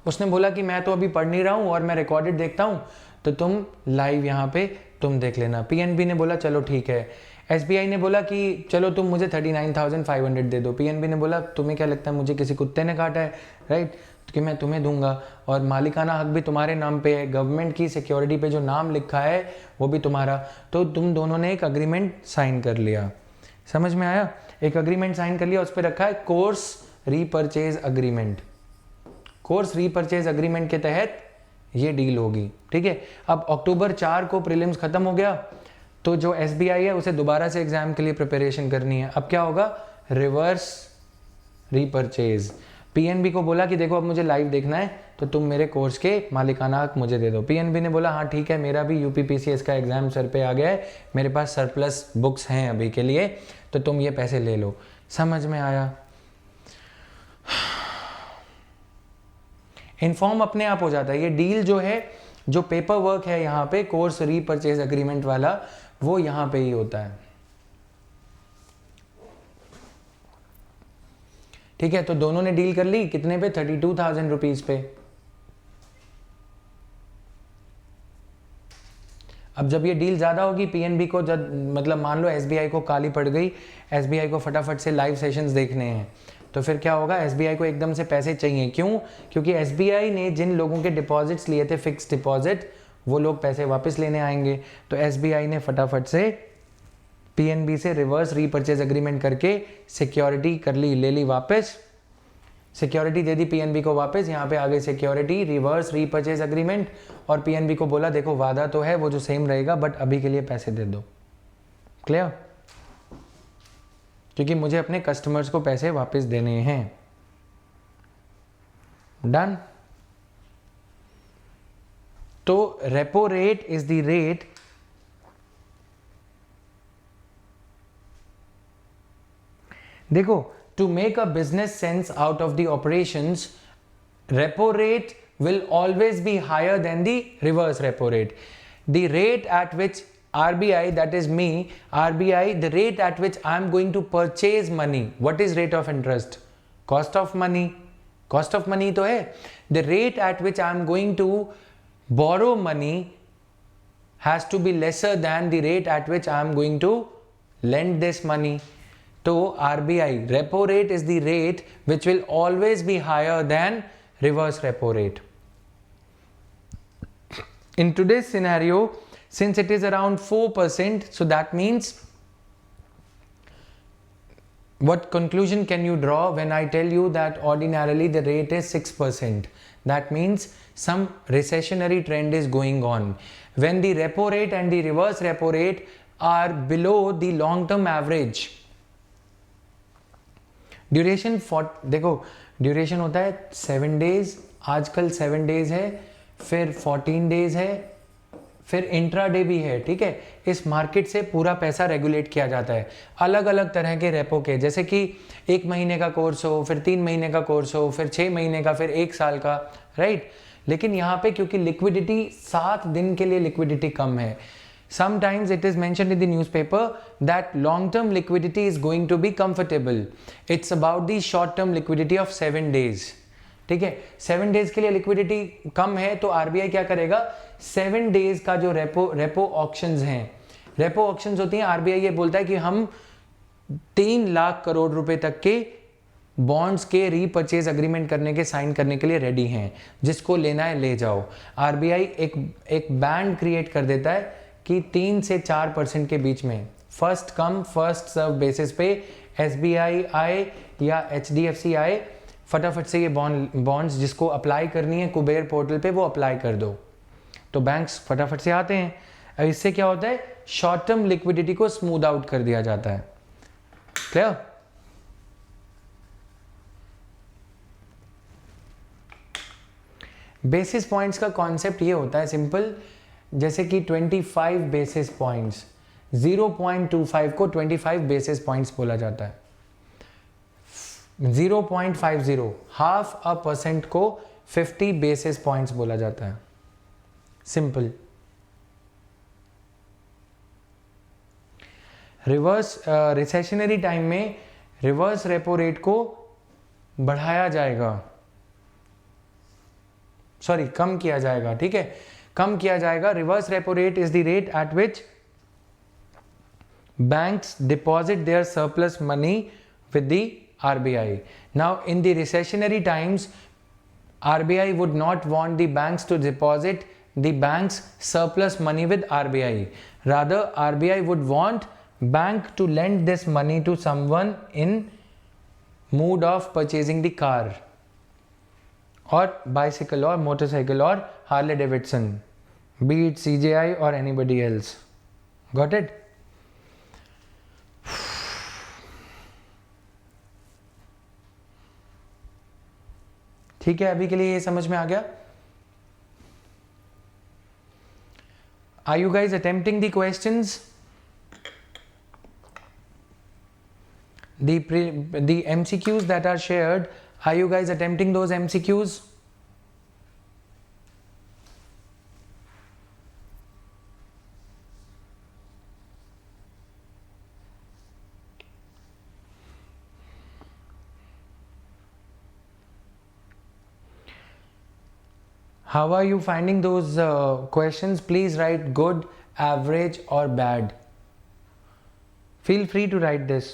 उसने बोला कि मैं तो अभी पढ़ नहीं रहा हूँ और मैं रिकॉर्डेड देखता हूँ, तो तुम लाइव यहाँ पे तुम देख लेना. PNB ने बोला चलो ठीक है. SBI ने बोला कि चलो तुम मुझे 39,500 दे दो. PNB ने बोला तुम्हें क्या लगता है मुझे किसी कुत्ते ने काटा है, राइट, कि मैं तुम्हें दूंगा. और मालिकाना हक भी तुम्हारे नाम पे है, गवर्नमेंट की सिक्योरिटी पे जो नाम लिखा है वो भी तुम्हारा. तो तुम दोनों ने एक अग्रीमेंट साइन कर लिया. समझ में आया? एक अग्रीमेंट साइन कर लिया, उस पर रखा है course repurchase agreement. Course repurchase agreement के तहत ये डील होगी, ठीक है. अब अक्टूबर 4 को प्रीलिम्स खत्म हो गया, तो जो SBI है उसे दोबारा से एग्जाम के लिए प्रिपरेशन करनी है. अब क्या होगा? Reverse repurchase. PNB को बोला कि देखो अब मुझे लाइव देखना है, तो तुम मेरे कोर्स के मालिकाना हक मुझे दे दो. PNB ने बोला हाँ ठीक है, मेरा भी UPPCS का एग्जाम सर पे आ गया है, मेरे पास सरप्लस बुक्स हैं अभी के लिए, तो तुम ये पैसे ले लो. समझ में आया? इन्फॉर्म अपने आप हो जाता है. ये डील जो है, जो पेपर वर्क है यहाँ पे कोर्स रीपरचेज अग्रीमेंट वाला, वो यहाँ पे ही होता है, ठीक है. तो दोनों ने डील कर ली कितने पे? 32,000 रुपीज पे. अब जब ये डील ज़्यादा होगी, PNB को जब मतलब मान लो SBI को काली पड़ गई, SBI को फटाफट से लाइव सेशंस देखने हैं, तो फिर क्या होगा? SBI को एकदम से पैसे चाहिए. क्यों? क्योंकि SBI ने जिन लोगों के डिपॉजिट्स लिए थे फिक्स डिपॉजिट, वो लोग पैसे वापस लेने आएंगे. तो SBI ने फटाफट से PNB से रिवर्स रीपरचेज अग्रीमेंट करके सिक्योरिटी कर ली, ले ली वापस, सिक्योरिटी दे दी PNB को वापस. यहाँ पे आ गई सिक्योरिटी रिवर्स रीपरचेज अग्रीमेंट, और PNB को बोला देखो वादा तो है वो जो सेम रहेगा, बट अभी के लिए पैसे दे दो. क्लियर? क्योंकि मुझे अपने कस्टमर्स को पैसे वापस देने हैं. डन? तो repo rate is the rate देखो, to make a business sense out of the operations, repo rate will always be higher than the reverse repo rate. The rate at which RBI, that is me, RBI, the rate at which I am going to purchase money. What is rate of interest? Cost of money. Cost of money तो है. The rate at which I am going to borrow money has to be lesser than the rate at which I am going to lend this money. तो RBI, repo rate is the rate which will always be higher than reverse repo rate. In today's scenario, since it is around 4%, so that means what conclusion can you draw when I tell you that ordinarily the rate is 6%? That means some recessionary trend is going on. When the repo rate and the reverse repo rate are below the long-term average, duration देखो, duration होता है 7 days आजकल 7 days है, फिर 14 days है, फिर intraday भी है, ठीक है। इस मार्केट से पूरा पैसा रेगुलेट किया जाता है। अलग अलग तरह के रेपो के, जैसे कि 1 महीने का कोर्स हो, फिर 3 महीने का कोर्स हो, फिर 6 महीने का, फिर 1 साल का, राइट। लेकिन यहाँ पे क्योंकि लिक्विडिटी 7 दिन के लिए लिक्विडिटी कम है, sometimes it is mentioned in the newspaper that long term liquidity is going to be comfortable. It's about the short term liquidity of 7 days. ठीक है, 7 डेज के लिए लिक्विडिटी कम है तो आरबीआई क्या करेगा, 7 डेज का जो रेपो ऑक्शंस हैं, रेपो ऑक्शंस होती हैं, आरबीआई ये बोलता है कि हम 3 लाख करोड़ रुपए तक के बॉन्ड्स के रीपर्चेज अग्रीमेंट करने के साइन करने के लिए रेडी हैं, जिसको लेना है ले जाओ। आरबीआई एक बैंड क्रिएट कर देता है कि 3 से 4% के बीच में, first come first serve basis पे एसबीआई आए या एचडीएफसी आए, फटाफट से ये बॉन्ड्स जिसको अप्लाई करनी है कुबेर पोर्टल पे वो अप्लाई कर दो, तो बैंक्स फटाफट से आते हैं। अब इससे क्या होता है, शॉर्ट टर्म लिक्विडिटी को स्मूथ आउट कर दिया जाता है। क्लियर? बेसिस पॉइंट्स का कॉन्सेप्ट ये होता है सिंपल, जैसे कि 25 बेसिस पॉइंट्स, 0.25 को 25 बेसिस पॉइंट्स बोला जाता है। 0.50 0.5% को 50 बेसिस पॉइंट्स बोला जाता है। सिंपल। रिवर्स रिसेशनरी टाइम में रिवर्स रेपो रेट को बढ़ाया जाएगा, सॉरी कम किया जाएगा, ठीक है, कम किया जाएगा। Reverse repo rate is the rate at which banks deposit their surplus money with the RBI. Now in the recessionary times, RBI would not want the banks to deposit the bank's surplus money with RBI. Rather, RBI would want bank to lend this money to someone in mood of purchasing the car or bicycle or motorcycle or Harley Davidson, be it CJI or anybody else. Got it? ठीक है, अभी के लिए ये समझ में आ गया। Are you guys attempting the questions? The MCQs that are shared, are you guys attempting those MCQs? How are you finding those questions? Please write good, average or bad. Feel free to write this.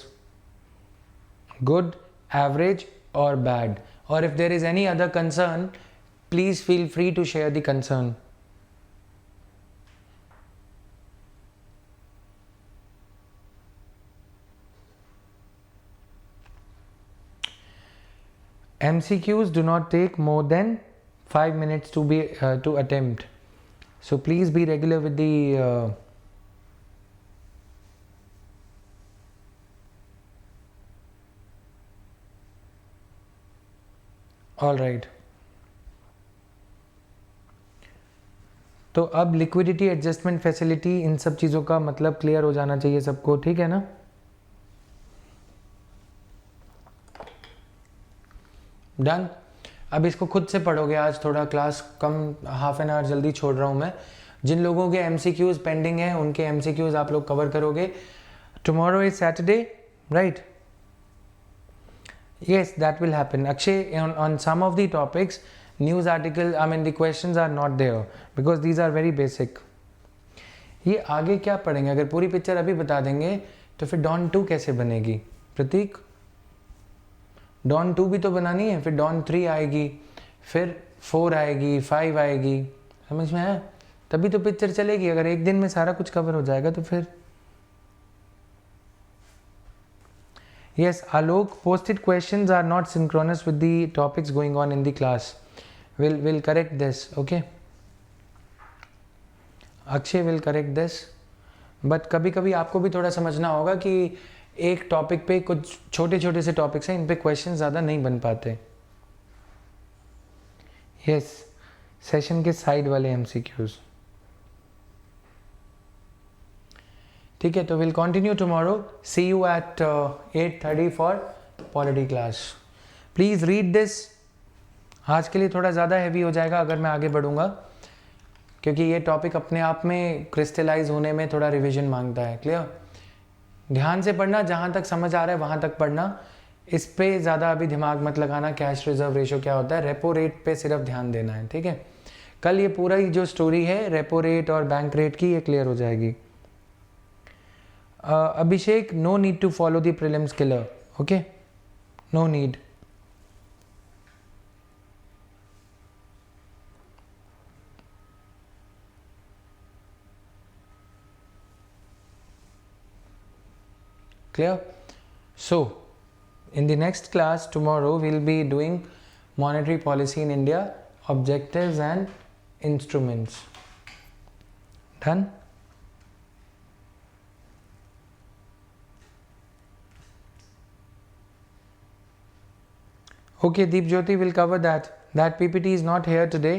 Good, average or bad. Or if there is any other concern, please feel free to share the concern. MCQs do not take more than 5 minutes to attempt, so please be regular with the all right. तो अब liquidity adjustment facility, इन सब चीज़ों का मतलब clear हो जाना चाहिए सबको, ठीक है ना। डन। अब इसको खुद से पढ़ोगे, आज थोड़ा class come, half an hour जल्दी छोड़ रहा हूँ मैं। जिन लोगों के MCQs पेंडिंग हैं उनके MCQs आप लोग कवर करोगे। Tomorrow is Saturday, right? Yes, that will happen. Akshay, on some of the topics news article, I mean the questions are not there because these are very basic. ये आगे क्या पढ़ेंगे, अगर पूरी पिक्चर अभी बता देंगे तो फिर डॉन 2 कैसे बनेगी प्रतीक? डॉन 2 भी तो बनानी है, फिर डॉन 3 आएगी, फिर 4 आएगी, 5 आएगी, समझ में आया? तभी तो पिक्चर चलेगी। अगर एक दिन में सारा कुछ कवर हो जाएगा तो फिर। Yes Alok, posted questions are not synchronous with the topics going on in the class. We'll correct this, okay? Akshay will correct this. But कभी कभी आपको भी थोड़ा समझना होगा कि एक टॉपिक पे कुछ छोटे छोटे से टॉपिक्स हैं, इन पे क्वेश्चन ज़्यादा नहीं बन पाते। यस, सेशन के साइड वाले एमसीक्यूज। ठीक है, तो will continue tomorrow. See you at 8:30 for polity class. Please read this. आज के लिए थोड़ा ज़्यादा हैवी हो जाएगा अगर मैं आगे बढ़ूंगा, क्योंकि ये टॉपिक अपने आप में क्रिस्टलाइज होने में थोड़ा रिवीजन मांगता है। क्लियर? ध्यान से पढ़ना, जहाँ तक समझ आ रहा है वहाँ तक पढ़ना। इस पे ज़्यादा अभी दिमाग मत लगाना कैश रिजर्व रेशो क्या होता है, रेपो रेट पे सिर्फ ध्यान देना है। ठीक है, कल ये पूरा ही जो स्टोरी है रेपो रेट और बैंक रेट की, ये क्लियर हो जाएगी। Abhishek, no need to follow the prelims killer. Okay, no need. Clear? So, in the next class tomorrow, we'll be doing monetary policy in India, objectives and instruments. Done? Okay, Deep Jyoti will cover that. That PPT is not here today.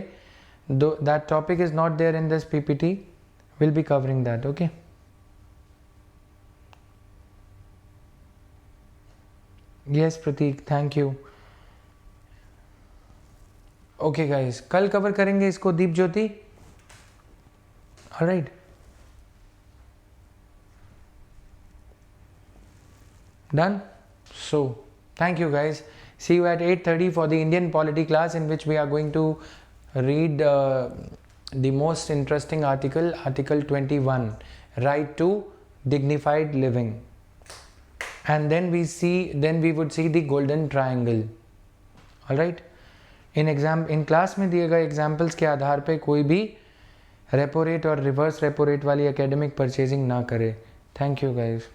Though that topic is not there in this PPT. We'll be covering that, okay? Yes, Prateek, thank you. Okay guys, कल cover करेंगे इसको दीप ज्योति। Alright. Done? So, thank you guys. See you at 8:30 for the Indian polity class, in which we are going to read the most interesting article, Article 21, right to dignified living. And then we would see the golden triangle. All right. In class में दिए गए examples के आधार पे कोई भी repo rate और reverse repo rate वाली academic purchasing ना करे। Thank you guys.